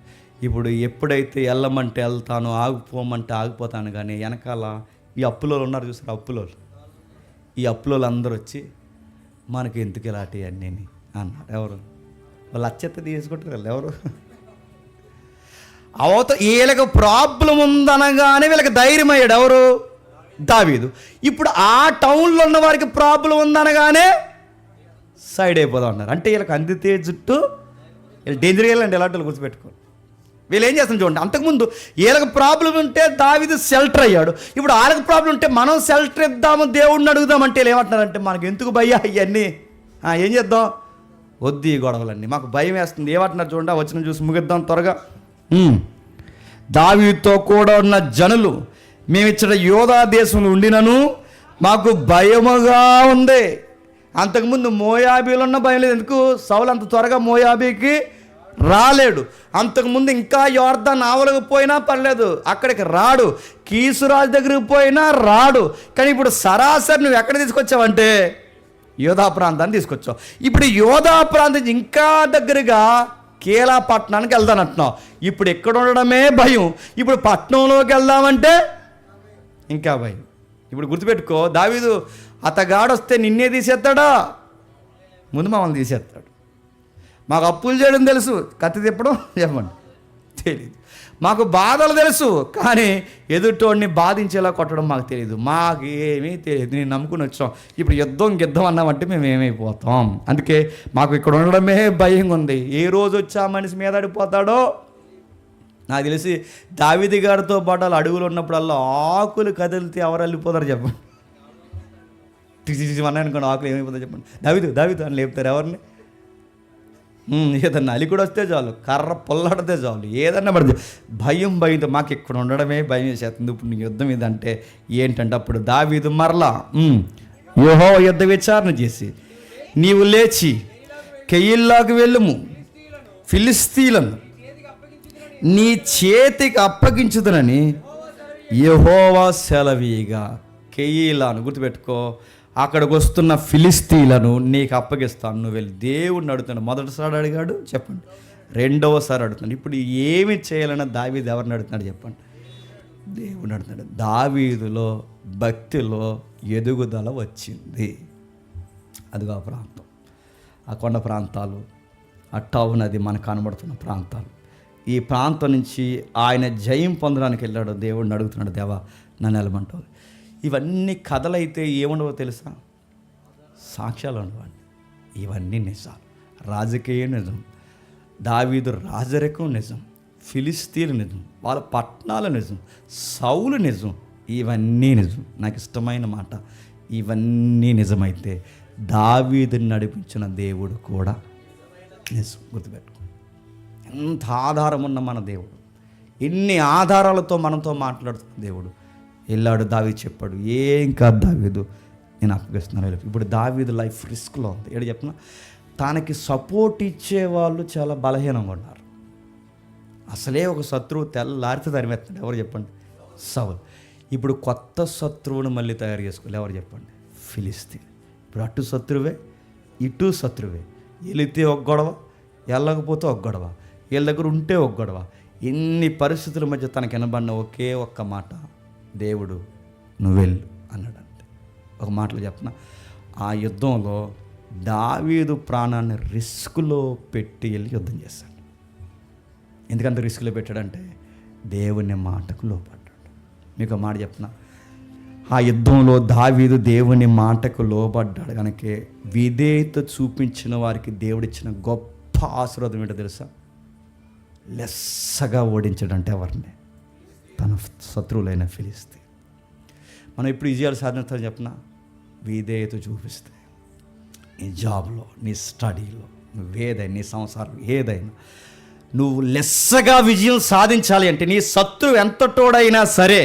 ఇప్పుడు ఎప్పుడైతే వెళ్ళమంటే వెళ్తాను, ఆగిపోమంటే ఆగిపోతాను. కానీ వెనకాల ఈ అప్పులోళ్ళు ఉన్నారు చూసారు, అప్పులోళ్ళు. ఈ అప్పులోళ్ళు అందరూ వచ్చి మనకి ఎందుకు ఇలాంటివి అన్నీ అన్నారు. ఎవరు? వాళ్ళు అచ్చత తీసుకుంటారు వాళ్ళు. ఎవరు? వీళ్ళకి ప్రాబ్లం ఉందనగానే వీళ్ళకి ధైర్యం అయ్యాడు. ఎవరు? దావీదు. ఇప్పుడు ఆ టౌన్లో ఉన్న వారికి ప్రాబ్లం ఉందనగానే సైడ్ అయిపోదాం అన్నారు. అంటే వీళ్ళకి అందితే జుట్టు, వీళ్ళు డేంజర్గా వెళ్ళండి. ఎలాంటి వాళ్ళు గుర్తుపెట్టుకోండి. వీళ్ళు ఏం చేస్తాం చూడండి, అంతకుముందు వీళ్ళకి ప్రాబ్లం ఉంటే దావీదు షెల్టర్ అయ్యాడు. ఇప్పుడు వాళ్ళకి ప్రాబ్లం ఉంటే మనం షెల్టర్ ఇద్దాము, దేవుడిని అడుగుదామంటే వీళ్ళు ఏమంటున్నారంటే, మనకి ఎందుకు భయ్యా ఇవన్నీ, ఏం చేద్దాం, వద్దు ఈ గొడవలన్నీ, మాకు భయం వేస్తుంది. ఏమంటున్నారు చూడండి, వచ్చిన చూసి ముగిద్దాం త్వరగా. దావీదుతో కూడా ఉన్న జనులు, మేము ఇచ్చట యోధా దేశంలో ఉండినను మాకు భయముగా ఉంది. అంతకుముందు మోయాబీలో ఉన్న భయం లేదు. ఎందుకు? సౌలు అంత త్వరగా మోయాబీకి రాలేడు. అంతకుముందు ఇంకా యోర్దాను ఆవలకు పోయినా పర్లేదు, అక్కడికి రాడు. కీసురాజు దగ్గరికి పోయినా రాడు. కానీ ఇప్పుడు సరాసరి నువ్వు ఎక్కడ తీసుకొచ్చావంటే యోధా ప్రాంతాన్ని తీసుకొచ్చావు. ఇప్పుడు యోధా ప్రాంతం ఇంకా దగ్గరగా కేలా పట్టణానికి వెళ్తానంటున్నావు. ఇప్పుడు ఎక్కడ ఉండడమే భయం, ఇప్పుడు పట్టణంలోకి వెళ్దామంటే ఇంకా భయం. ఇప్పుడు గుర్తుపెట్టుకో, దావీదు అతగాడు వస్తే నిన్నే తీసేస్తాడా? ముందు మమ్మల్ని తీసేస్తాడు. మాకు అప్పులు చేయడం తెలుసు, కత్తి తిప్పడం చెప్పండి తెలియదు. మాకు బాధలు తెలుసు, కానీ ఎదుటోడిని బాధించేలా కొట్టడం మాకు తెలియదు. మాకు ఏమీ తెలియదు. నేను నమ్ముకుని వచ్చాం. ఇప్పుడు యుద్ధం అన్నామంటే మేము ఏమైపోతాం. అందుకే మాకు ఇక్కడ ఉండడమే భయంగా ఉంది. ఏ రోజు వచ్చా మనిషి మీద అడిపోతాడో. నాకు తెలిసి దావీదు గారితో పాటు వాళ్ళు అడుగులు ఉన్నప్పుడల్లా ఆకులు కదిలితే ఎవరు వెళ్ళిపోతారు చెప్పండి. అన్నాయి అనుకోండి, ఆకులు ఏమైపోతారు చెప్పండి. దావీదు అని లేపుతారు ఎవరిని? ఏదన్నా అలి కూడా వస్తే చాలు, కర్ర పొల్లాడితే చాలు, ఏదన్నా పడితే భయంతో మాకు ఇక్కడ ఉండడమే భయం వేసేస్తుంది. ఇప్పుడు నీ యుద్ధం ఇదంటే ఏంటంటే, అప్పుడు దావీదు మరలా యెహోవా యుద్ధ విచారణ చేసి, నీవు లేచి కెయిల్లాకు వెళ్ళుము, ఫిలిస్తీలను నీ చేతికి అప్పగించుదనని యెహోవా సెలవీగా. కెయిలాను గుర్తుపెట్టుకో, అక్కడికి వస్తున్న ఫిలిస్తీన్లను నీకు అప్పగిస్తాను, నువ్వు వెళ్ళి. దేవుడిని అడుగుతాడు. మొదటిసారి అడిగాడు, చెప్పండి. రెండవసారి అడుగుతున్నాడు. ఇప్పుడు ఏమి చేయాలన్న దావీదు ఎవరిని అడుగుతున్నాడు చెప్పండి? దేవుడిని అడుగుతున్నాడు. దావీదులో భక్తిలో ఎదుగుదల వచ్చింది. అదిగా ప్రాంతం, ఆ కొండ ప్రాంతాలు, ఆ టౌన్, అది మనకు కనబడుతున్న ప్రాంతాలు. ఈ ప్రాంతం నుంచి ఆయన జయం పొందడానికి వెళ్ళాడు. దేవుడిని అడుగుతున్నాడు, దేవా నన్ను వెళ్ళమంటావు. ఇవన్నీ కథలైతే ఏముండవో తెలుసా? సాక్ష్యాలు ఉండవండి. ఇవన్నీ నిజాలు. రాజకీయ నిజం, దావీదు రాజరికం నిజం, ఫిలిస్తీన్లు నిజం, వాళ్ళ పట్టణాలు నిజం, సౌలు నిజం. ఇవన్నీ నిజం. నాకు ఇష్టమైన మాట, ఇవన్నీ నిజమైతే దావీదుని నడిపించిన దేవుడు కూడా నిజం. గుర్తుపెట్టుకో, ఎంత ఆధారం ఉన్న మన దేవుడు, ఎన్ని ఆధారాలతో మనతో మాట్లాడుతున్న దేవుడు. వెళ్ళాడు, దావీదు చెప్పాడు, ఏం కాదు దావీదు, నేను అప్పగిస్తున్నాను. ఇప్పుడు దావీదు లైఫ్ రిస్క్లో ఉంది. ఏడు చెప్పిన, తనకి సపోర్ట్ ఇచ్చేవాళ్ళు చాలా బలహీనంగా ఉన్నారు. అసలే ఒక శత్రువు తెల్లారితే తరిమేస్తున్నాడు. ఎవరు చెప్పండి? సౌలు. ఇప్పుడు కొత్త శత్రువును మళ్ళీ తయారు చేసుకోవాలి. ఎవరు చెప్పండి? ఫిలిస్తీన్. ఇప్పుడు అటు శత్రువే, ఇటు శత్రువే. వెళితే ఒక గొడవ, వెళ్ళకపోతే ఒక గొడవ, వీళ్ళ దగ్గర ఉంటే ఒక గొడవ. ఇన్ని పరిస్థితుల మధ్య తనకు వినబడిన ఒకే ఒక్క మాట, దేవుడు నువ్వు వెళ్ళు అన్నాడంటే. ఒక మాటలో చెప్పిన, ఆ యుద్ధంలో దావీదు ప్రాణాన్ని రిస్క్లో పెట్టి వెళ్ళి యుద్ధం చేశాడు. ఎందుకంత రిస్క్లో పెట్టాడంటే దేవుని మాటకు లోబడ్డాడు. మీకు మాట చెప్పిన, ఆ యుద్ధంలో దావీదు దేవుని మాటకు లోబడ్డాడు కనుక విధేయత చూపించిన వారికి దేవుడిచ్చిన గొప్ప ఆశీర్వాదం ఏంటో తెలుసా? లెస్సగా ఓడించాడంటే ఎవరిని? తన శత్రువులైన ఫిలిస్తీన్. మనం ఇప్పుడు విజయాలు సాధించాలని చెప్పిన, విధేయత చూపిస్తే నీ జాబ్లో, నీ స్టడీలో, నువ్వేదైనా, నీ సంసారం ఏదైనా, నువ్వు లెస్సగా విజయం సాధించాలి అంటే, నీ శత్రువు ఎంతటోడైనా సరే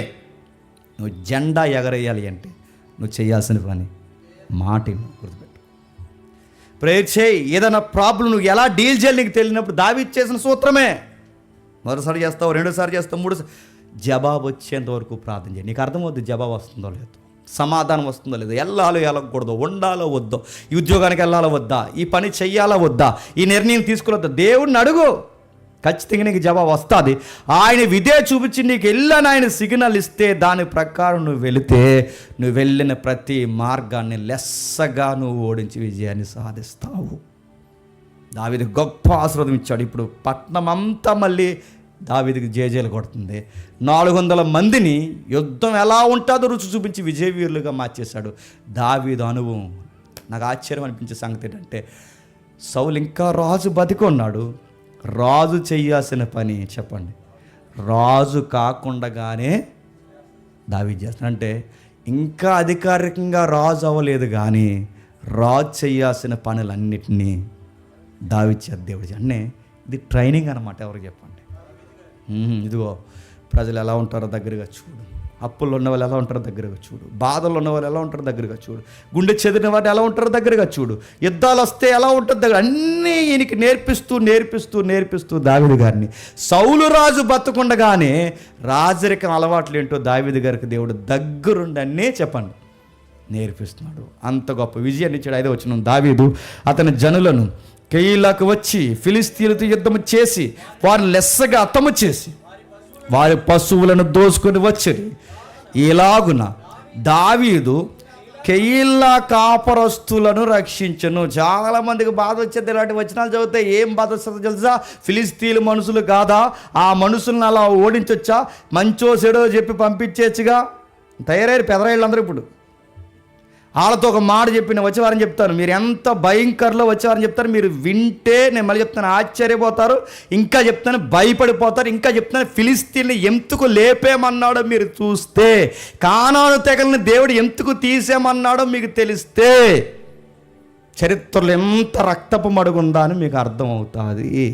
నువ్వు జెండా ఎగరేయాలి అంటే నువ్వు చేయాల్సిన పని మాటను గుర్తుపెట్టు. ప్రేయర్ చేయి. ఏదైనా ప్రాబ్లం నువ్వు ఎలా డీల్ చేయాలి నీకు తెలియనప్పుడు దావీదు చేసిన సూత్రమే. మొదటిసారి చేస్తావు, రెండోసారి చేస్తావు, మూడోసారి జవాబు వచ్చేంత వరకు ప్రార్థన చేయి. నీకు అర్థమవుద్ది జవాబు వస్తుందో లేదో, సమాధానం వస్తుందో లేదో, వెళ్ళాలో వెళ్ళకూడదో, ఉండాలో వద్దో, ఈ ఉద్యోగానికి వెళ్ళాలో వద్దా, ఈ పని చెయ్యాలా వద్దా, ఈ నిర్ణయం తీసుకోవద్దా, దేవుడిని అడుగు. ఖచ్చితంగా నీకు జవాబు వస్తుంది. ఆయన విధే చూపించి నీకు వెళ్ళని ఆయన సిగ్నల్ ఇస్తే దాని ప్రకారం నువ్వు వెళితే, నువ్వు వెళ్ళిన ప్రతి మార్గాన్ని లెస్సగా నువ్వు ఓడించి విజయాన్ని సాధిస్తావు. దావీదుకి గొప్ప ఆశీర్వాదం ఇచ్చాడు. ఇప్పుడు పట్నం అంతా మళ్ళీ దావీదుకి జేజేలు కొడుతుంది. 400 మందిని యుద్ధం ఎలా ఉంటుందో రుచి చూపించి విజయవీరులుగా మార్చేశాడు. దావీదు అనుభవం నాకు ఆశ్చర్యం అనిపించే సంగతి ఏంటంటే, సౌలు ఇంకా రాజు బతికున్నాడు. రాజు చేయాల్సిన పని చెప్పండి, రాజు కాకుండానే దావీదు చేస్తాడు. అంటే ఇంకా అధికారికంగా రాజు అవ్వలేదు కానీ రాజు చేయాల్సిన పనులన్నిటినీ దావీదు చేత దేవుడు. అంటే ఇది ట్రైనింగ్ అనమాట. ఎవరికి చెప్పండి? ఇదిగో ప్రజలు ఎలా ఉంటారో దగ్గరగా చూడు, అప్పుల్లో ఉన్న వాళ్ళు ఎలా ఉంటారో దగ్గరగా చూడు, బాధల్లో ఉన్న వాళ్ళు ఎలా ఉంటారో దగ్గరగా చూడు, గుండె చెదిరిన వాడు ఎలా ఉంటారో దగ్గరగా చూడు, యుద్ధాలు వస్తే ఎలా ఉంటుంది దగ్గర, అన్నీ ఈయనకి నేర్పిస్తూ దావీదు గారిని, సౌలు రాజు బతుకుండగానే రాజరికం అలవాట్లు ఏంటో దావీదు గారికి దేవుడు దగ్గరుండి అన్నీ చెప్పండి నేర్పిస్తున్నాడు. అంత గొప్ప విజయాన్ని ఇచ్చాడు. 5వ వచనం, దావీదు అతని జనులను కెయీలాకు వచ్చి ఫిలిస్తీయులతో యుద్ధము చేసి వారిని లెస్సగా హతము చేసి వారి పశువులను దోసుకొని వచ్చి, ఇలాగున దావీదు కెయీలా కాపరస్తులను రక్షించను. చాలామందికి బాధ వచ్చేది ఇలాంటి వచనాలు చదివితే. ఏం బాధ వస్తుందో తెలుసా? ఫిలిస్తీన్లు మనుషులు కాదా, ఆ మనుషులను అలా ఓడించొచ్చా, మంచో చెడో చెప్పి పంపించేచ్చుగా. తయారయ్యారు పెదరాయిళ్ళు అందరూ. ఇప్పుడు వాళ్ళతో ఒక మాట చెప్పిన వచ్చేవారని చెప్తాను, మీరు ఎంత భయంకరలో వచ్చేవారని చెప్తారు. మీరు వింటే నేను మళ్ళీ చెప్తాను ఆశ్చర్యపోతారు, ఇంకా చెప్తాను భయపడిపోతారు, ఇంకా చెప్తాను ఫిలిస్తీన్ని ఎందుకు లేపేమన్నాడో మీరు చూస్తే, కానాను తెగలని దేవుడు ఎందుకు తీసేమన్నాడో మీకు తెలిస్తే, చరిత్రలో ఎంత రక్తపు మడుగుందా అని మీకు అర్థమవుతుంది.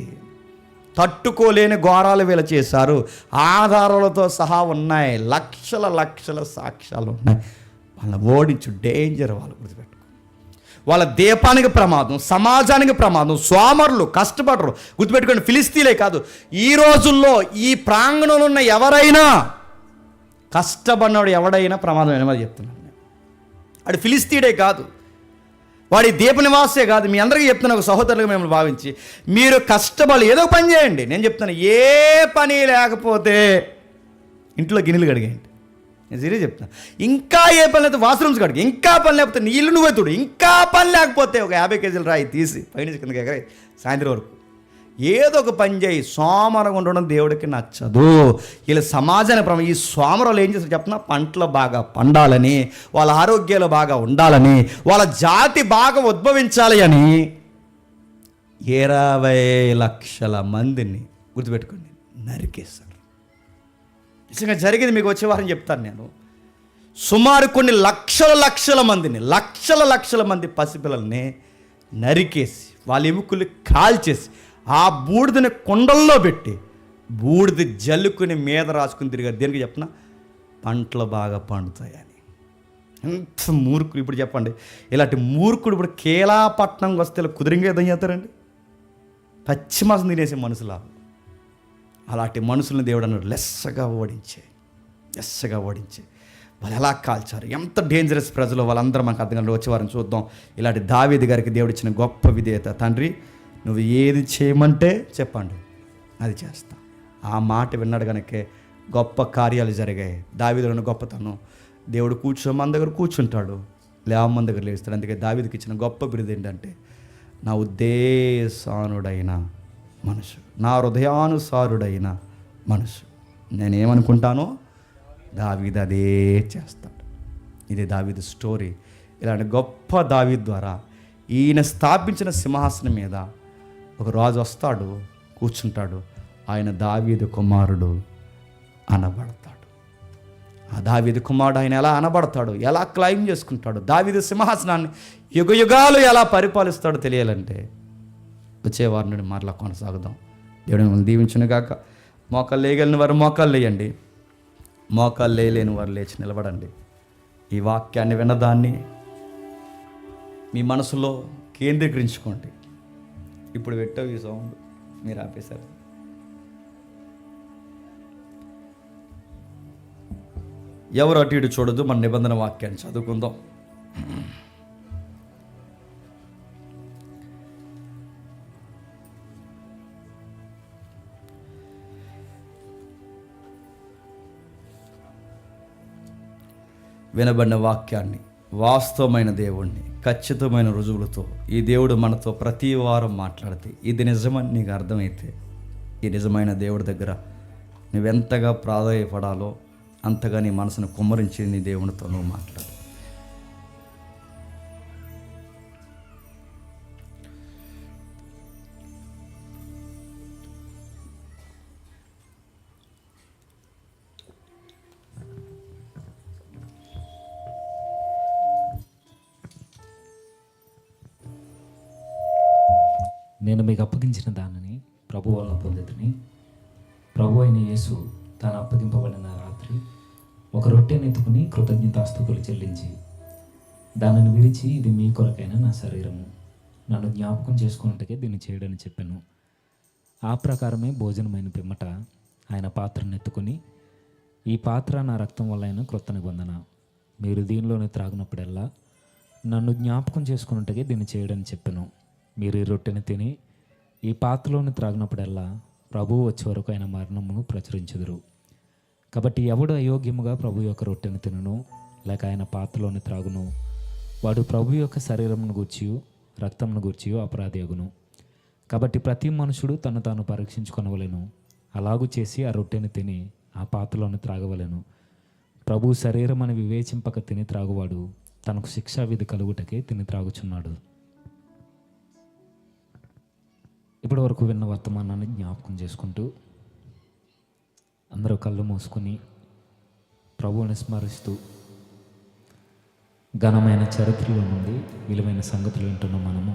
తట్టుకోలేని ఘోరాలు వీళ్ళు చేశారు. ఆధారాలతో సహా ఉన్నాయి, లక్షల సాక్ష్యాలు ఉన్నాయి. వాళ్ళని ఓడించు డేంజర్. వాళ్ళు గుర్తుపెట్టుకో. వాళ్ళ దీపానికి ప్రమాదం, సమాజానికి ప్రమాదం, సోమరులు, కష్టపడరు. గుర్తుపెట్టుకోండి, ఫిలిస్తీన్లే కాదు, ఈ రోజుల్లో ఈ ప్రాంగణంలో ఉన్న ఎవరైనా కష్టపడినాడు ఎవడైనా ప్రమాదం ఏమని చెప్తున్నాను. వాడు ఫిలిస్తీనే కాదు, వాడి దీప నివాసే కాదు. మీ అందరికీ చెప్తున్నా, ఒక సహోదరులుగా మిమ్మల్ని భావించి మీరు కష్టపడి ఏదో పని చేయండి. నేను చెప్తాను, ఏ పని లేకపోతే ఇంట్లో గిన్నెలు కడిగేయండి. నేను సీరియస్ చెప్తాను. ఇంకా ఏ పని లేకపోతే వాష్రూమ్స్ కడిగి, ఇంకా పని లేకపోతే నీళ్ళు నువ్వే తుడు, ఇంకా పని లేకపోతే ఒక 50 కేజీల రాయి తీసి పైన కిందకి ఎగరాయి సాయంత్రం వరకు ఏదో ఒక పని చేయి. సోమరంగా ఉండడం దేవుడికి నచ్చదు. వీళ్ళ సమాజాన్ని ఈ సోమరాలు ఏం చేస్తారు చెప్పిన, పంటలు బాగా పండాలని, వాళ్ళ ఆరోగ్యాలు బాగా ఉండాలని, వాళ్ళ జాతి బాగా ఉద్భవించాలి అని 20 లక్షల మందిని గుర్తుపెట్టుకోండి నరికేస్తారు. నిజంగా జరిగింది, మీకు వచ్చే వారం చెప్తాను నేను. సుమారు కొన్ని లక్షల మంది పసిపిల్లల్ని నరికేసి వాళ్ళ ఎముకలు కాల్చేసి ఆ బూడిదని కుండల్లో పెట్టి బూడిద జల్లుకుని మీద రాసుకుని తిరిగారు. దేనికి చెప్పిన, పంటలు బాగా పండుతాయని. ఎంత మూర్ఖుడు! ఇప్పుడు చెప్పండి, ఇలాంటి మూర్ఖుడు ఇప్పుడు కేలాపట్నంకి వస్తే ఇలా కుదిరింగా ఏదో చేస్తారండి? పచ్చిమాసం తినేసే మనుషులు. అలాంటి మనుషులను దేవుడు అన్నాడు లెస్సగా ఓడించే. వాళ్ళు ఎలా కాల్చారు, ఎంత డేంజరస్ ప్రజలు వాళ్ళందరూ మనకు అర్థం కాదు. వచ్చే వారం చూద్దాం. ఇలాంటి దావీదు గారికి దేవుడు ఇచ్చిన గొప్ప విధేయత. తండ్రి, నువ్వు ఏది చేయమంటే చెప్పండి, అది చేస్తా. ఆ మాట విన్నాడు కనుకే గొప్ప కార్యాలు జరిగాయి. దావీదులోని గొప్పతనం, దేవుడు మన దగ్గర కూర్చుంటాడు, మన దగ్గర లేస్తాడు. అందుకే దావీదుకి ఇచ్చిన గొప్ప బిరుదు ఏంటంటే, నా ఉద్దేశానుడైన మనుషు, నా హృదయానుసారుడైన మనుషు. నేనేమనుకుంటానో దావీదు అదే చేస్తాడు. ఇది దావీదు స్టోరీ. ఇలాంటి గొప్ప దావీదు ద్వారా ఈయన స్థాపించిన సింహాసనం మీద ఒక రాజు వస్తాడు, కూర్చుంటాడు. ఆయన దావీదు కుమారుడు అనబడతాడు. ఆ దావీదు కుమారుడు ఆయన ఎలా అనబడతాడు, ఎలా క్లైమ్ చేసుకుంటాడు, దావీదు సింహాసనాన్ని యుగయుగాలు ఎలా పరిపాలిస్తాడో తెలియాలంటే వచ్చే వారి నుండి మరలా కొనసాగుదాం. దేవుడు మిమ్మల్ని దీవించును గాక. మోకాళ్ళు లేయగలిగిన వారు మోకాళ్ళు లేయండి, మోకాళ్ళు లేయలేని వారు లేచి నిలబడండి. ఈ వాక్యాన్ని విన్నదాన్ని మీ మనసులో కేంద్రీకరించుకోండి. ఇప్పుడు పెట్టావు ఈ సౌండ్, మీరు ఆపేశారు. ఎవరు అటు ఇటు చూడదు. మన నిబంధన వాక్యాన్ని చదువుకుందాం. వినబడిన వాక్యాన్ని, వాస్తవమైన దేవుణ్ణి, ఖచ్చితమైన రుజువులతో ఈ దేవుడు మనతో ప్రతి వారం మాట్లాడితే ఇది నిజమని నీకు అర్థమైతే, ఈ నిజమైన దేవుడి దగ్గర నువ్వెంతగా ప్రాధాన్యపడాలో అంతగా నీ మనసును కుమ్మరించి నీ దేవునితో నువ్వు మాట్లాడు. నేను మీకు అప్పగించిన దానిని ప్రభు వల్ల పొందితిని. ప్రభు అయిన యేసు తాను అప్పగింపబడిన రాత్రి ఒక రొట్టెను ఎత్తుకుని కృతజ్ఞతాస్తుతులు చెల్లించి దానిని విరిచి, ఇది మీ కొరకైన నా శరీరము, నన్ను జ్ఞాపకం చేసుకున్నట్టుగా దీన్ని చేయడని చెప్పాను. ఆ ప్రకారమే భోజనమైన పిమ్మట ఆయన పాత్రను ఎత్తుకొని, ఈ పాత్ర నా రక్తం వల్ల క్రొత్త నిబంధన, మీరు దీనిలోనే త్రాగినప్పుడల్లా నన్ను జ్ఞాపకం చేసుకున్నట్టుగా దీన్ని చేయడని చెప్పాను. మీరు ఈ రొట్టెని తిని ఈ పాత్రలోని త్రాగినప్పుడల్లా ప్రభువు వచ్చే వరకు ఆయన మరణమును ప్రచురించుదురు. కాబట్టి ఎవడు అయోగ్యముగా ప్రభు యొక్క రొట్టెను తినును లేక ఆయన పాత్రలోని త్రాగును, వాడు ప్రభు యొక్క శరీరమును గూర్చియు రక్తమును గూర్చియు అపరాధి అగును. కాబట్టి ప్రతి మనుషుడు తను తాను పరీక్షించుకొనవలెను. అలాగూ చేసి ఆ రొట్టెని తిని ఆ పాత్రలోని త్రాగవలెను. ప్రభు శరీరం అని వివేచింపక తిని త్రాగువాడు తనకు శిక్షా విధి కలుగుటకే తిని త్రాగుచున్నాడు. ఇప్పటి వరకు విన్న వర్తమానాన్ని జ్ఞాపకం చేసుకుంటూ అందరూ కళ్ళు మూసుకొని ప్రభువుని స్మరిస్తూ ఘనమైన చరిత్రలో నుండి విలువైన సంగతులు వింటున్న మనము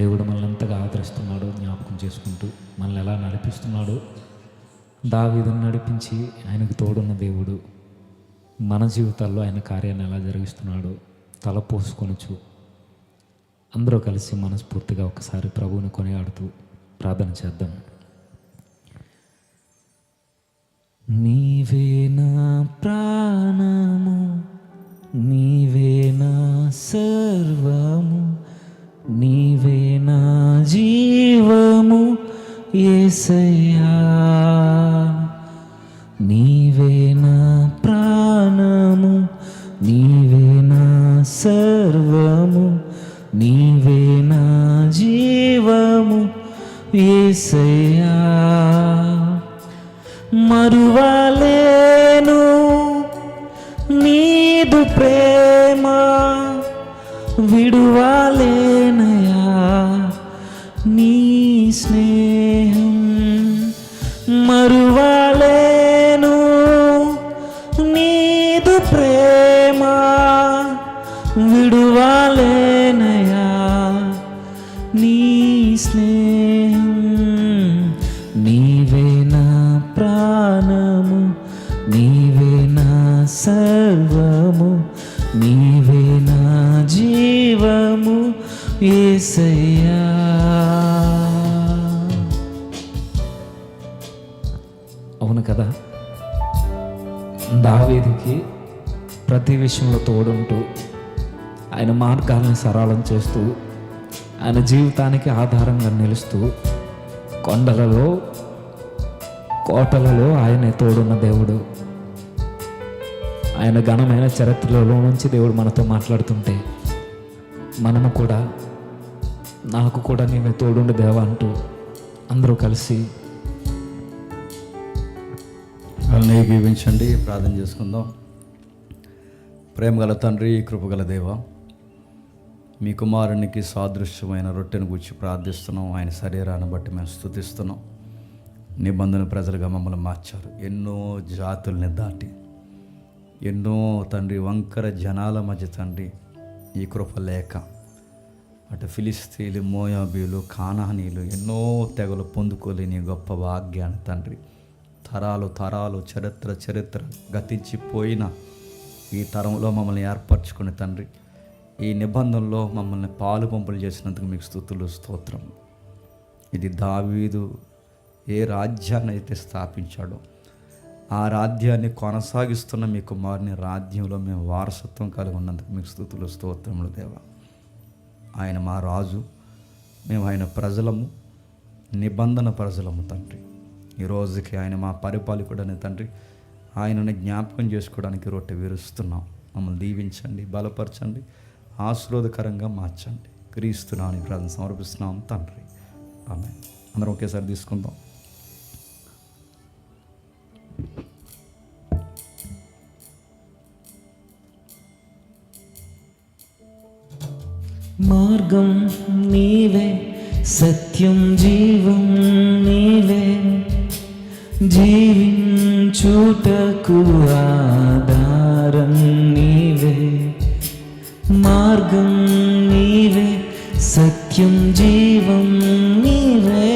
దేవుడు మనల్ని ఎంతగా ఆదరిస్తున్నాడో జ్ఞాపకం చేసుకుంటూ మనల్ని ఎలా నడిపిస్తున్నాడో, దావీదును నడిపించి ఆయనకు తోడున్న దేవుడు మన జీవితాల్లో ఆయన కార్యాన్ని ఎలా జరిగిస్తున్నాడో తల పోసుకొనుచు అందరూ కలిసి మనస్ఫూర్తిగా ఒకసారి ప్రభువుని కొనియాడుతూ ప్రార్థన చేద్దాం. నీవే నా ప్రాణము, నీవే నా సర్వము, నీవే నా జీవము యేసయ్యా. నీవే నా ప్రాణము, నీవే నా సర్వము, నీవే నా జీవము యేసయ్యా. మరువలేను నీదు ప్రేమ, విడువలేనయా నీ స్నేహం. మరువలేను నీదు ప్రేమ, విడువలేనయా నీ స్నేహం. నీవే నా ప్రాణము, నీవే నా సర్వము, నీవే నా జీవము యేసయ్యా. అవును కదా, దావీదుకి ప్రతి విషయంలో తోడుంటూ ఆయన మార్గాలను సరళం చేస్తూ ఆయన జీవితానికి ఆధారంగా నిలుస్తూ కొండలలో కోటలలో ఆయనే తోడున్న దేవుడు. ఆయన ఘనమైన చరిత్రలో నుంచి దేవుడు మనతో మాట్లాడుతుంటే మనము కూడా నాకు కూడా నీవే తోడుండి దేవా అంటూ అందరూ కలిసి వాళ్ళని ఏకీవించండి, ప్రార్థన చేసుకుందాం. ప్రేమగల తండ్రి, కృపగల దేవ, మీ కుమారునికి సాదృశ్యమైన రొట్టెను గురించి ప్రార్థిస్తున్నాం. ఆయన శరీరాన్ని బట్టి మేము స్తుతిస్తున్నాం. నిబంధన ప్రజలుగా మమ్మల్ని మార్చారు. ఎన్నో జాతుల్ని దాటి, ఎన్నో తండ్రి వంకర జనాల మధ్య తండ్రి ఈ కృప లేక అటు ఫిలిస్తీన్లు, మోయాబీలు, కానానీలు ఎన్నో తెగలు పొందుకోలేని గొప్ప భాగ్యాన్ని తండ్రి తరాలు తరాలు చరిత్ర గతించిపోయిన ఈ తరంలో మమ్మల్ని ఏర్పరచుకుని తండ్రి ఈ నిబంధనలో మమ్మల్ని పాలు పంపులు చేసినందుకు మీకు స్తుతులు, స్తోత్రం. ఇది దావీదు ఏ రాజ్యాన్ని అయితే స్థాపించాడో ఆ రాజ్యాన్ని కొనసాగిస్తున్న మీ కుమారుని రాజ్యంలో మేము వారసత్వం కలిగి ఉన్నందుకు మీకు స్తుతులు, స్తోత్రములు దేవా. ఆయన మా రాజు, మేము ఆయన ప్రజలము, నిబంధన ప్రజలము తండ్రి. ఈ రోజుకి ఆయన మా పరిపాలకుడని తండ్రి, ఆయనను జ్ఞాపకం చేసుకోవడానికి రొట్టె విరుస్తున్నాం. మమ్మల్ని దీవించండి, బలపరచండి, ఆశీర్వాదకరంగా మార్చండి. క్రీస్తునాని ప్రార్థన సమర్పిస్తున్నాం తండ్రి, ఆమేన్. అందరం ఒకేసారి తీసుకుందాం. మార్గం నీవే, సత్యం జీవం నీవే, జీవించుటకు ఆధారం నీవే. మార్గం నీవే, సత్యం జీవం నీవే,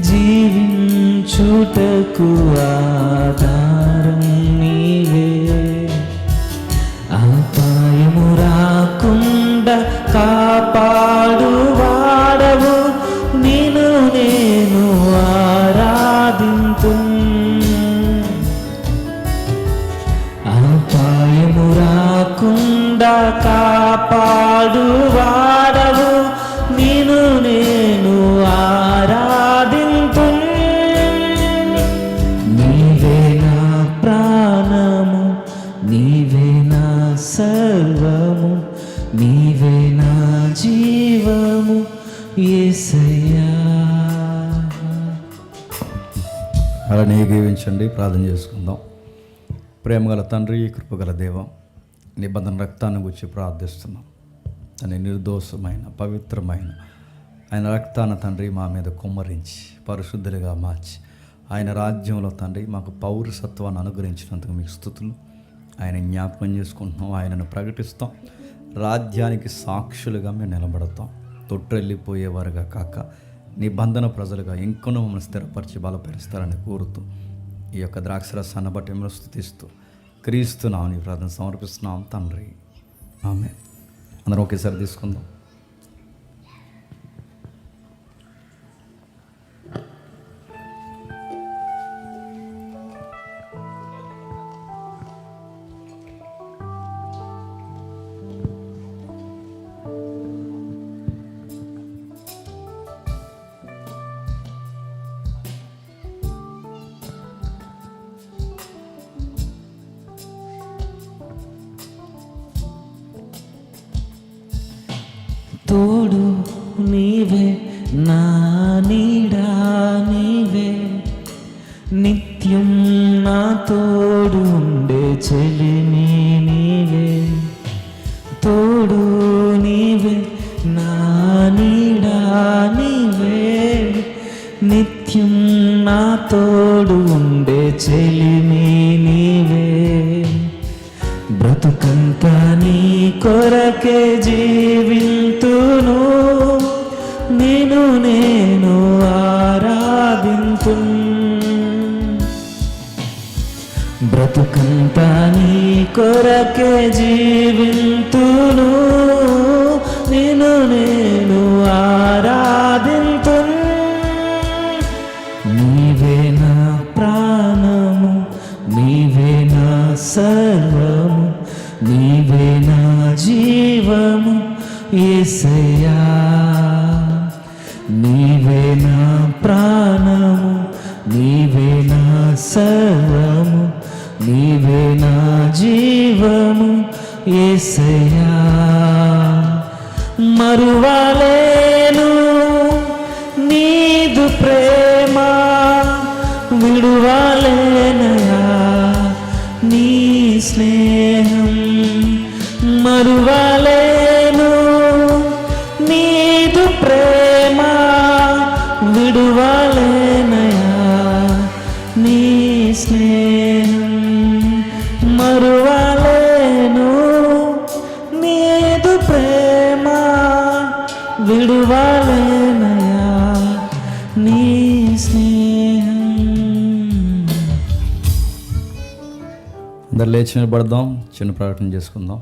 జీవించుటకు ఆధారం నీవే. అపాయము రాకుండా కాపాడు వాడవు, నిన్ను నేను ఆరాధింతు. అపాయము రాకుండా కాపాడు వాడవు, నిన్ను నేను ఆరాధింతు. నీవే నా ప్రాణము, నీవే నా సర్వము, నీవే నా జీవము యేసయ్యా. అలా ఏకీవించండి, ప్రార్థన చేసుకుందాం. ప్రేమగల తండ్రి, కృపగల దేవం, నిబంధన రక్తాన్ని గురించి ప్రార్థిస్తున్నాం. అని నిర్దోషమైన పవిత్రమైన ఆయన రక్తాన్ని తండ్రి మా మీద కుమ్మరించి పరిశుద్ధులుగా మార్చి ఆయన రాజ్యంలో తండ్రి మాకు పౌరసత్వాన్ని అనుగ్రహించినందుకు మీకు స్తుతులు. ఆయన జ్ఞాపకం చేసుకుంటున్నాం, ఆయనను ప్రకటిస్తాం, రాజ్యానికి సాక్షులుగా మేము నిలబడతాం. తొట్టెళ్ళిపోయేవారుగా కాక నిబంధన ప్రజలుగా ఇంకొన మమ్మల్ని స్థిరపరిచి బలపరుస్తారని కోరుతూ ఈ యొక్క ద్రాక్షరసాన్ని బట్టి మిమ్మల్ని స్తుతిస్తూ క్రీస్తు నామమున ప్రార్థన సమర్పిస్తున్నాం తండ్రి, ఆమేన్. అందరం ఒకేసారి తీసుకుందాం. తోడు నీవే, నా నీడా నీవే, నిత్యం నా తోడు ఉండే చెలిమి నీవే. తోడు నీవే, నా నీడా నీవే, నిత్యం నా తోడు ఉండే చెలిమి నీవే. బ్రతుకంతా నీ కొరకే జీవింతును, నేను ఆరాధింతు. బ్రతుకంతా నీ కొరకే జీవింతును, నేను ఆరాధింతు. నీవే నా ప్రాణము, నీవే నా సర్వము, నీవే నా జీవము యేసయ్యా. నీవే నా ప్రాణము, నీవే నా సర్వము, నీవే నా జీవము యేసయ్యా. మరువలేను నీదు ప్రేమ, విడువలేనయా నీ స్నేహం. మరువలేను నీదు ప్రేమ, విడువలేనయా నీ స్నేహం. మరువలేను నీదు ప్రేమ, విడువలేనయా నీ స్నేహం. అందరు లేచి నిలబడదాం, చిన్న ప్రకటన చేసుకుందాం.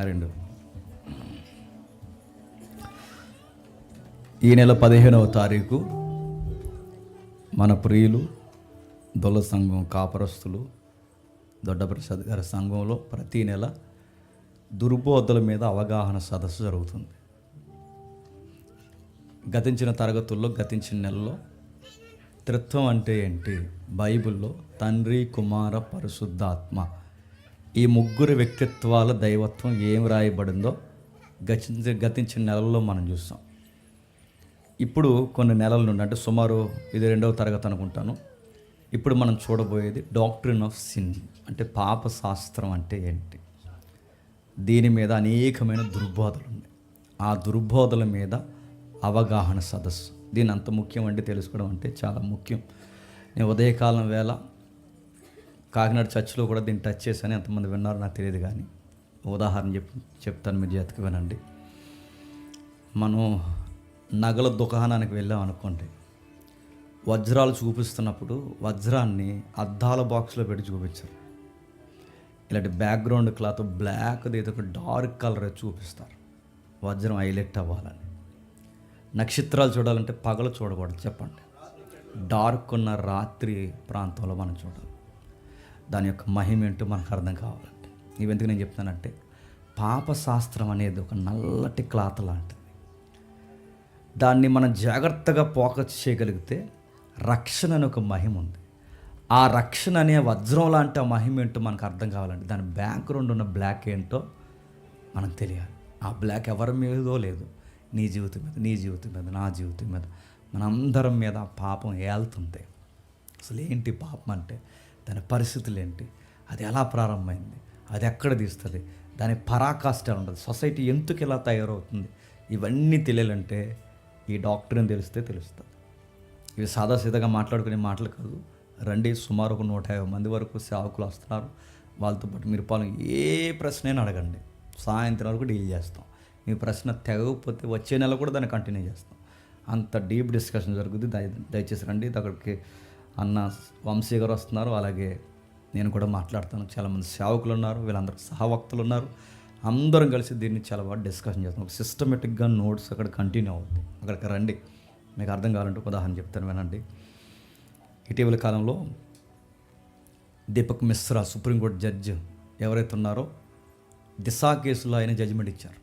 రెండు ఈ నెల 15వ తారీఖు మన ప్రియులు దొల్ల సంఘం కాపరస్తులు దొడ్డప్రసాద్ గారి సంఘంలో ప్రతీ నెల దుర్బోధల మీద అవగాహన సదస్సు జరుగుతుంది. గతించిన తరగతుల్లో గతించిన నెలలో త్రిత్వం అంటే ఏంటి, బైబిల్లో తండ్రి కుమార పరిశుద్ధాత్మ ఈ ముగ్గురు వ్యక్తిత్వాల దైవత్వం ఏం రాయబడిందో గతించిన నెలల్లో మనం చూస్తాం. ఇప్పుడు కొన్ని నెలల నుండి, అంటే సుమారు ఇది 2వ తరగతి అనుకుంటాను, ఇప్పుడు మనం చూడబోయేది డాక్ట్రిన్ ఆఫ్ సిన్, అంటే పాప శాస్త్రం అంటే ఏంటి. దీని మీద అనేకమైన దుర్బోధలు ఉన్నాయి. ఆ దుర్బోధల మీద అవగాహన సదస్సు. దీని అంత ముఖ్యం అంటే తెలుసుకోవడం అంటే చాలా ముఖ్యం. నేను ఉదయకాలం వేళ కాకినాడ చర్చిలో కూడా దీన్ని టచ్ చేశాను. ఎంతమంది విన్నారో నాకు తెలియదు, కానీ ఉదాహరణ చెప్తాను, మీరు జాతికి వినండి. మనం నగల దుకాణానికి వెళ్ళాం అనుకోండి, వజ్రాలు చూపిస్తున్నప్పుడు వజ్రాన్ని అద్దాల బాక్స్లో పెట్టి చూపించారు. ఇలాంటి బ్యాక్గ్రౌండ్ క్లాత్ బ్లాక్ ఏదో ఒక డార్క్ కలర్ చూపిస్తారు వజ్రం హైలైట్ అవ్వాలని. నక్షత్రాలు చూడాలంటే పగలు చూడకూడదు, చెప్పండి, డార్క్ ఉన్న రాత్రి ప్రాంతంలో మనం చూడాలి. దాని యొక్క మహిమ ఏంటో మనకు అర్థం కావాలంటే. ఇవెందుకు నేను చెప్తానంటే, పాపశాస్త్రం అనేది ఒక నల్లటి క్లాత్ లాంటిది. దాన్ని మనం జాగ్రత్తగా ఫోకస్ చేయగలిగితే రక్షణ అనే ఒక మహిమ ఉంది. ఆ రక్షణ అనే వజ్రం లాంటి ఆ మహిమ ఏంటో మనకు అర్థం కావాలంటే దాని బ్యాక్గ్రౌండ్ ఉన్న బ్లాక్ ఏంటో మనకు తెలియాలి. ఆ బ్లాక్ ఎవరి మీదో లేదు, నీ జీవితం మీద, నీ జీవితం మీద, నా జీవితం మీద, మనందరం మీద ఆ పాపం ఏళ్తుంది. అసలు ఏంటి పాపం అంటే, దాని పరిస్థితులు ఏంటి, అది ఎలా ప్రారంభమైంది, అది ఎక్కడ తీస్తుంది, దాని పరాకాష్ట ఉంటుంది, సొసైటీ ఎందుకు ఇలా తయారవుతుంది, ఇవన్నీ తెలియాలంటే ఈ డాక్టర్ని తెలిస్తే తెలుస్తుంది. ఇవి సాదాసీదాగా మాట్లాడుకునే మాటలు కాదు. రండి, సుమారు ఒక 150 మంది వరకు సేవకులు వస్తున్నారు. వాళ్ళతో పాటు మీరు పాలన ఏ ప్రశ్నైనా అడగండి, సాయంత్రం వరకు డీల్ చేస్తాం. మీ ప్రశ్న తెగకపోతే వచ్చే నెల కూడా దాన్ని కంటిన్యూ చేస్తాం. అంత డీప్ డిస్కషన్ జరుగుతుంది. దయచేసి రండి. అక్కడికి అన్న వంశీ గారు వస్తున్నారు, అలాగే నేను కూడా మాట్లాడతాను. చాలామంది సేవకులు ఉన్నారు, వీళ్ళందరూ సహవక్తులు ఉన్నారు. అందరం కలిసి దీన్ని చాలా బాగా డిస్కషన్ చేస్తాం. ఒక సిస్టమేటిక్గా నోట్స్ అక్కడ కంటిన్యూ అవుతుంది. అక్కడికి రండి, మీకు అర్థం కావాలంటే ఒక ఉదాహరణ చెప్తాను వినండి. ఇటీవల కాలంలో దీపక్ మిశ్రా సుప్రీంకోర్టు జడ్జి ఎవరైతే ఉన్నారో దిశా కేసులో ఆయన జడ్జిమెంట్ ఇచ్చారు.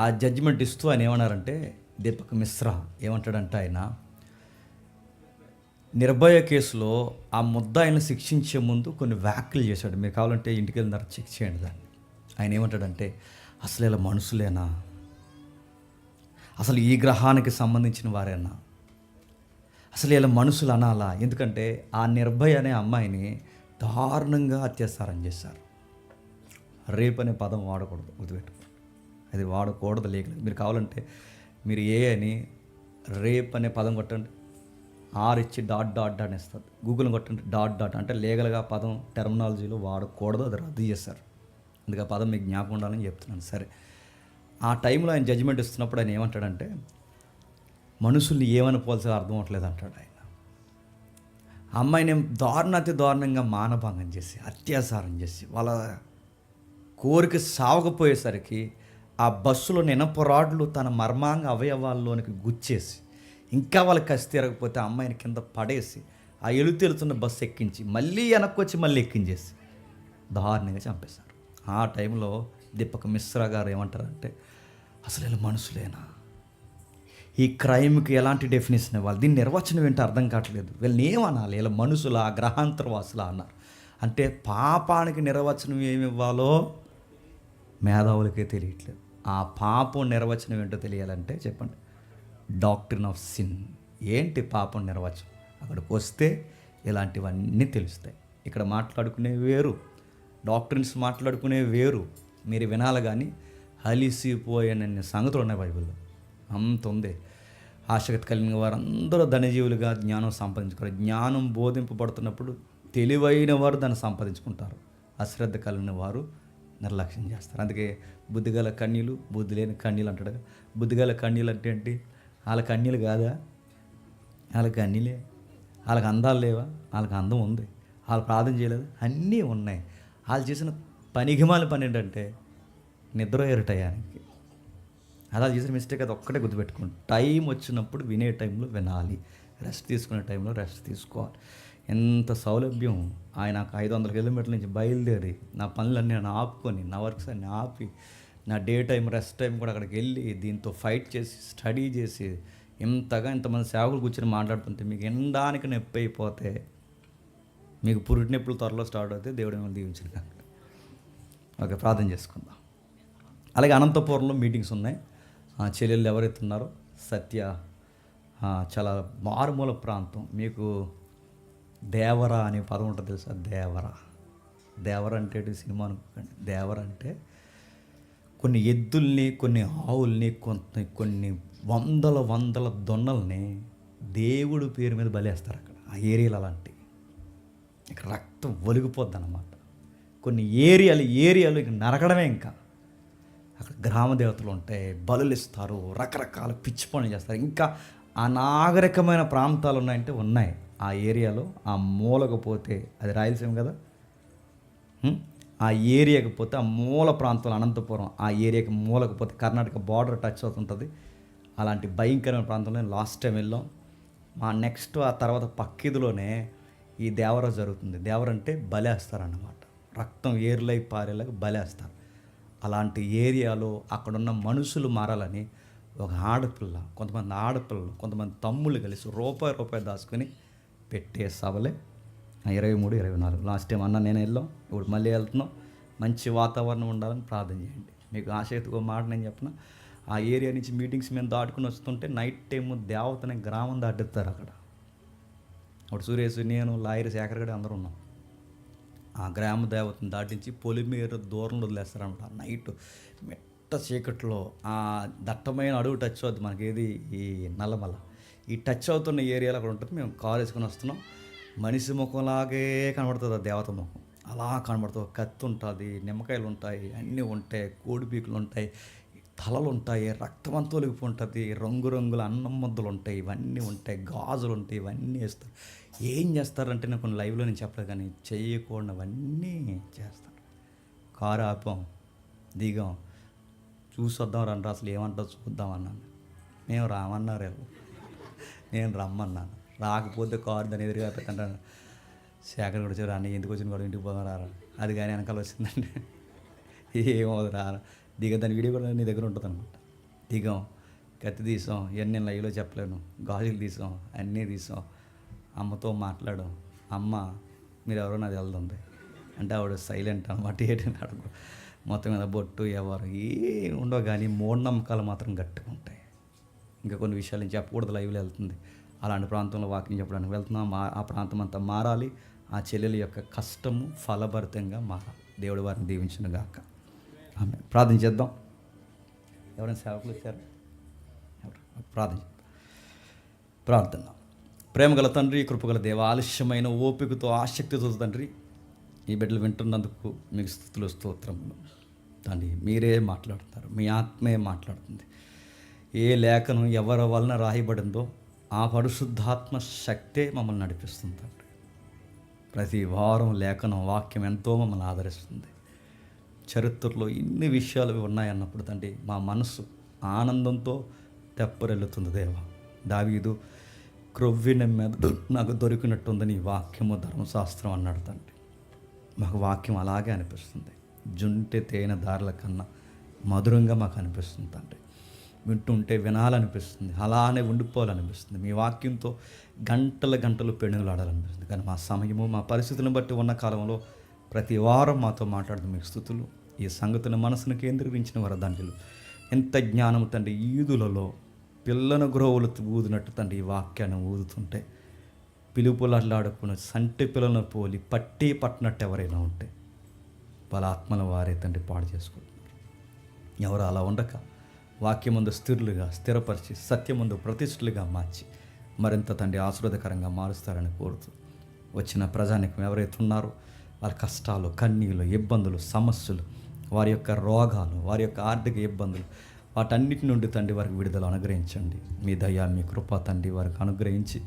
ఆ జడ్జిమెంట్ ఇస్తూ ఆయన ఏమన్నారంటే, దీపక్ మిశ్రా ఏమంటాడంటే, ఆయన నిర్భయ కేసులో ఆ ముద్దాయిని శిక్షించే ముందు కొన్ని వ్యాఖ్యలు చేశాడు. మీరు కావాలంటే ఇంటికి వెళ్ళిన తర్వాత చెక్ చేయండి దాన్ని. ఆయన ఏమంటాడంటే, అసలు ఇలా మనుషులేనా, అసలు ఈ గ్రహానికి సంబంధించిన వారేనా, అసలు ఇలా మనుషులు అనాలా? ఎందుకంటే ఆ నిర్భయ అనే అమ్మాయిని దారుణంగా అత్యాచారం చేశారు. రేప్ అనే పదం వాడకూడదు, గుర్తుపెట్టుకోండి. అది వాడకూడదు లేఖలు. మీరు కావాలంటే మీరు ఏ అని రేప్ అనే పదం కొట్టండి, ఆర్ ఇచ్చి డాట్ డాట్ డాట్ ఇస్తుంది. గూగుల్ కొట్టండి, డాట్ డాట్ అంటే లీగల్గా పదం టెర్మినాలజీలో వాడకూడదు, అది రద్దు చేశారు. అందుకే ఆ పదం మీకు జ్ఞాపకం ఉండాలని చెప్తున్నాను. సరే, ఆ టైంలో ఆయన జడ్జిమెంట్ ఇస్తున్నప్పుడు ఆయన ఏమంటాడంటే, మనుషుల్ని ఏమని పోల్చాలో అర్థం అవ్వట్లేదు అంటాడు ఆయన. అమ్మాయిని అతి దారుణంగా మానభంగం చేసి అత్యాచారం చేసి వాళ్ళ కోరిక సావకపోయేసరికి ఆ బస్సులో ఇనప రాడ్లు తన మర్మాంగ అవయవాల్లోనికి గుచ్చేసి ఇంకా వాళ్ళకి కసి తిరగకపోతే అమ్మాయిని కింద పడేసి ఆ ఎలుతెలుతున్న బస్సు ఎక్కించి మళ్ళీ వెనక్కి వచ్చి మళ్ళీ ఎక్కించేసి దారుణంగా చంపేశారు. ఆ టైంలో దీపక్ మిశ్రా గారు ఏమంటారంటే, అసలు ఇలా మనుషులేనా, ఈ క్రైమ్కి ఎలాంటి డెఫినేషన్ ఇవ్వాలి, దీని నిర్వచనం ఏంటో అర్థం కావట్లేదు, వీళ్ళని ఏమనాలి, ఇలా మనుషుల గ్రహాంతరవాసులా అన్నారు. అంటే పాపానికి నిర్వచనం ఏమి ఇవ్వాలో మేధావులకే తెలియట్లేదు. ఆ పాపం నిర్వచనం ఏంటో తెలియాలంటే చెప్పండి, డాక్ట్రిన్ ఆఫ్ సిన్. ఏంటి పాపం నిర్వచనం? అక్కడికి వస్తే ఇలాంటివన్నీ తెలుస్తాయి. ఇక్కడ మాట్లాడుకునే వేరు, డాక్టరీన్స్ మాట్లాడుకునే వేరు. మీరు వినాలి కానీ అలిసిపోయినన్ని సంగతులు ఉన్నాయి బైబిల్లో, అంత ఉంది. ఆసక్తి కలిగిన వారందరూ ధనజీవులుగా జ్ఞానం సంపాదించుకోరు. జ్ఞానం బోధింపబడుతున్నప్పుడు తెలివైన వారు దాన్ని సంపాదించుకుంటారు, అశ్రద్ధ కలిగిన వారు నిర్లక్ష్యం చేస్తారు. అందుకే బుద్ధిగల కన్యలు, బుద్ధి లేని కన్యలు అంటాడు. బుద్ధిగల కన్యలు అంటే ఏంటి? వాళ్ళకి కన్యలు కాదా? వాళ్ళకి అన్నిలే. వాళ్ళకి అందాలు లేవా? వాళ్ళకి అందం ఉంది. వాళ్ళు ప్రార్థన చేయలేదు, అన్నీ ఉన్నాయి. వాళ్ళు చేసిన పనికిమాల పని ఏంటంటే నిద్ర టయానికి. అలా చేసిన మిస్టేక్ అది ఒక్కటే గుర్తుపెట్టుకోండి. టైం వచ్చినప్పుడు వినే టైంలో వినాలి, రెస్ట్ తీసుకునే టైంలో రెస్ట్ తీసుకోవాలి. ఎంత సౌలభ్యం! ఆయన నాకు 500 కిలోమీటర్ల నుంచి బయలుదేరి నా పనులన్నీ నేను ఆపుకొని, నా వర్క్స్ అన్నీ ఆపి, నా డే టైం రెస్ట్ టైం కూడా అక్కడికి వెళ్ళి దీంతో ఫైట్ చేసి స్టడీ చేసి ఇంతమంది సేవకులు కూర్చొని మాట్లాడుతుంటే మీకు ఎండానికి నొప్పి అయిపోతే మీకు పురిటి నొప్పులు త్వరలో స్టార్ట్ అవుతాయి. దేవుడు మిమ్మల్ని దీవించిన కాక. ఓకే, ప్రార్థన చేసుకుందాం. అలాగే అనంతపురంలో మీటింగ్స్ ఉన్నాయి. చెల్లెళ్ళు ఎవరైతే ఉన్నారో సత్య చాలా మారుమూల ప్రాంతం. మీకు దేవర అనే పదం ఉంటుంది తెలుసా? దేవర అంటే సినిమా అనుకోకండి. దేవర అంటే కొన్ని ఎద్దుల్ని, కొన్ని ఆవుల్ని, కొన్ని వందల దొన్నల్ని దేవుడు పేరు మీద బలేస్తారు అక్కడ. ఆ ఏరియాలు అలాంటి, ఇక రక్తం ఒలిగిపోద్ది అన్నమాట. కొన్ని ఏరియాలు ఇక నరకడమే. ఇంకా అక్కడ గ్రామ దేవతలు ఉంటాయి, బలులు ఇస్తారు, రకరకాల పిచ్చి పనులు చేస్తారు. ఇంకా అనాగరికమైన ప్రాంతాలు ఉన్నాయంటే ఉన్నాయి ఆ ఏరియాలో. ఆ మూలకు పోతే, అది రాయలసీమ కదా, ఆ ఏరియాకి పోతే ఆ మూల ప్రాంతంలో అనంతపురం, ఆ ఏరియాకి మూలకు పోతే కర్ణాటక బార్డర్ టచ్ అవుతుంటుంది. అలాంటి భయంకరమైన ప్రాంతంలో లాస్ట్ టైం వెళ్ళాం. మా నెక్స్ట్ ఆ తర్వాత పక్కిదిలోనే ఈ దేవర జరుగుతుంది. దేవర అంటే బలేస్తారన్నమాట, రక్తం ఏర్లై పారేలాగా బలేస్తారు. అలాంటి ఏరియాలో అక్కడున్న మనుషులు మారాలని ఒక ఆడపిల్ల, కొంతమంది ఆడపిల్లలు, కొంతమంది తమ్ముళ్ళు కలిసి రూపాయి దాచుకొని పెట్టే సభలే 23, 24. లాస్ట్ టైం అన్న నేను వెళ్ళాం, ఇప్పుడు మళ్ళీ వెళ్తున్నాం. మంచి వాతావరణం ఉండాలని ప్రార్థన చేయండి. మీకు ఆశక్తిగా మాట నేను చెప్పిన, ఆ ఏరియా నుంచి మీటింగ్స్ మేము దాటుకుని వస్తుంటే నైట్ టైము దేవతని గ్రామం దాటిస్తారు అక్కడ. అప్పుడు సురేష్, నేను, లాయర్ శేఖర్ గడి అందరూ ఉన్నాం. ఆ గ్రామ దేవతను దాటించి పొలిమేర దూరంలో వదిలేస్తారనమాట. నైట్ మెట్ట చీకట్లో ఆ దట్టమైన అడుగు టచ్ అవుతుంది మనకి, ఏది ఈ నల్లమల్ల, ఈ టచ్ అవుతున్న ఏరియాలో అక్కడ ఉంటుంది. మేము కార్ వేసుకొని వస్తున్నాం. మనిషి ముఖంలాగే కనబడుతుంది ఆ దేవత ముఖం, అలా కనబడుతుంది. కత్తి ఉంటుంది, నిమ్మకాయలు ఉంటాయి, అన్నీ ఉంటాయి, కోడి పీకులు ఉంటాయి. తలలు ఉంటాయి, రక్తమంతా ఒలిగిపోతుంది, రంగురంగుల అన్నం ముద్దలు ఉంటాయి, ఇవన్నీ ఉంటాయి, గాజులు ఉంటాయి, ఇవన్నీ వేస్తారు. ఏం చేస్తారంటే నేను కొన్ని లైవ్లో నేను చెప్పలేదు, కానీ చేయకూడనవన్నీ చేస్తారు. కారు ఆపాం, దిగాం, చూసొద్దాం రండి, అసలు ఏమంటారు చూద్దాం అన్నాను. మేము రామన్నారు వీళ్ళు, నేను రమ్మన్నాను. రాకపోతే కారు దాని ఎదురుగా పెట్టంటాను. శేఖర్ కూడా వచ్చారు, అన్న ఎందుకు వచ్చిన కూడా ఇంటికి పోదాం రారా, అది కానీ వెనకాల వచ్చిందండి. ఏమవుతుంది రారా, దాని వీడియో కూడా నీ దగ్గర ఉంటుంది అనమాట. దిగాం, కత్తి తీసాం, ఇవన్నీ నేను లైవ్లో చెప్పలేను, గాజులు తీసాం, అన్నీ తీసాం. అమ్మతో మాట్లాడాం. అమ్మ మీరు ఎవరో నాది వెళ్తుంది అంటే ఆవిడ సైలెంట్ అనమాట. ఏంటంటే అడుగు మొత్తం మీద బొట్టు ఎవరు ఏ ఉండవు, కానీ మూఢనమ్మకాలు మాత్రం గట్టిగా ఉంటాయి. ఇంకా కొన్ని విషయాలు నేను చెప్పకూడదు, లైవ్లో వెళ్తుంది. అలాంటి ప్రాంతంలో వాకింగ్ చెప్పడానికి వెళ్తున్నాం. ఆ ప్రాంతం అంతా మారాలి, ఆ చెల్లెల యొక్క కష్టము ఫలభరితంగా మారాలి. దేవుడు వారిని దీవించును గాక. ఆమె ప్రార్థన చేద్దాం. ఎవరైనా సేవకులు వచ్చారు? ప్రార్థన ప్రార్థన. ప్రేమగల తండ్రి, కృపగల దేవ, ఆలస్యమైన ఓపికతో ఆసక్తితో తండ్రి ఈ బిడ్డలు వింటున్నందుకు మీకు స్తుతులు స్తోత్రములు తండ్రి. మీరే మాట్లాడుతున్నారు, మీ ఆత్మే మాట్లాడుతుంది. ఏ లేఖనం ఎవరి వలన రాయబడిందో ఆ పరిశుద్ధాత్మ శక్తే మమ్మల్ని నడిపిస్తుంది తండ్రి. ప్రతి వారం లేఖనం వాక్యం ఎంతో మమ్మల్ని ఆదరిస్తుంది. చరిత్రలో ఇన్ని విషయాలు ఉన్నాయన్నప్పుడు తండ్రి మా మనసు ఆనందంతో తెప్పరెల్లుతుంది దేవ. దావీదు క్రొవ్విన మెదడు నాకు దొరికినట్టుందని ఈ వాక్యము ధర్మశాస్త్రం అన్నాడు తండ్రి. మాకు వాక్యం అలాగే అనిపిస్తుంది. జుంటె తేనె దారుల కన్నా మధురంగా మాకు అనిపిస్తుంది తండ్రి. వింటుంటే వినాలనిపిస్తుంది, అలానే ఉండిపోవాలనిపిస్తుంది. మీ వాక్యంతో గంటలు పెనుగులాడాలనిపిస్తుంది. కానీ మా సమయము మా పరిస్థితులను బట్టి ఉన్న కాలంలో ప్రతి వారం మాతో మాట్లాడుతూ మీకు స్తుతులు. ఈ సంగతిని మనసును కేంద్రీకరించిన వరదండ్రులు ఎంత జ్ఞానం తండ్రి. ఈదులలో పిల్లను గ్రోవులు ఊదినట్టు తండ్రి ఈ వాక్యాన్ని ఊదుతుంటే పిలుపులాడుకుని సంటి పిల్లలను పోలి పట్టి పట్టినట్టు ఎవరైనా ఉంటే వాళ్ళ ఆత్మల వారే తండ్రి పాడు చేసుకుంటున్నారు. ఎవరు అలా ఉండక వాక్యమందు స్థిరపరిచి సత్యమందు ప్రతిష్ఠలుగా మార్చి మరింత తండ్రి ఆశీర్వాదకరంగా మారుస్తారని కోరుతూ వచ్చిన ప్రజానికం ఎవరైతే ఉన్నారో వారి కష్టాలు, కన్నీళ్ళు, ఇబ్బందులు, సమస్యలు, వారి యొక్క రోగాలు, వారి యొక్క ఆర్థిక ఇబ్బందులు, వాటన్నిటి నుండి తండ్రి వారికి విడుదల అనుగ్రహించండి. మీ దయ, మీ కృప తండ్రి వారికి అనుగ్రహించి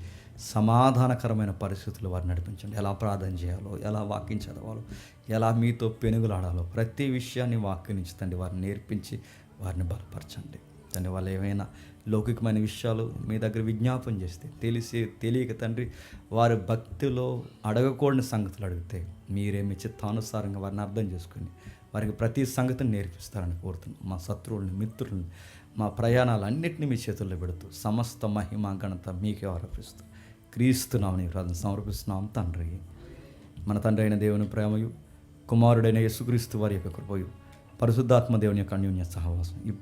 సమాధానకరమైన పరిస్థితులు వారిని నడిపించండి. ఎలా ప్రార్థన చేయాలో, ఎలా వాక్యం చదవాలో, ఎలా మీతో పెనుగులాడాలో ప్రతి విషయాన్ని వాక్యం నుంచి తండ్రి వారిని నేర్పించి వారిని బలపరచండి. తండ్రి వాళ్ళు ఏమైనా లౌకికమైన విషయాలు మీ దగ్గర విజ్ఞాపం చేస్తే తెలియక తండ్రి వారి భక్తిలో అడగకూడని సంగతులు అడిగితే మీరే మీ చిత్తానుసారంగా వారిని అర్థం చేసుకుని వారికి ప్రతి సంగతిని నేర్పిస్తారని కోరుతున్నాం. మా శత్రువుల్ని, మిత్రుల్ని, మా ప్రయాణాలన్నింటినీ మీ చేతుల్లో పెడుతూ సమస్త మహిమ ఘనత మీకే ఆరోపిస్తూ క్రీస్తునామని ప్రార్థన సమర్పిస్తున్నాం తండ్రి. మన తండ్రి అయిన దేవుని ప్రేమయు, కుమారుడైన యేసుక్రీస్తు వారి యొక్క కృపయు, పరిశుద్ధాత్మ దేవుని యొక్క అన్యోన్య సహవాసం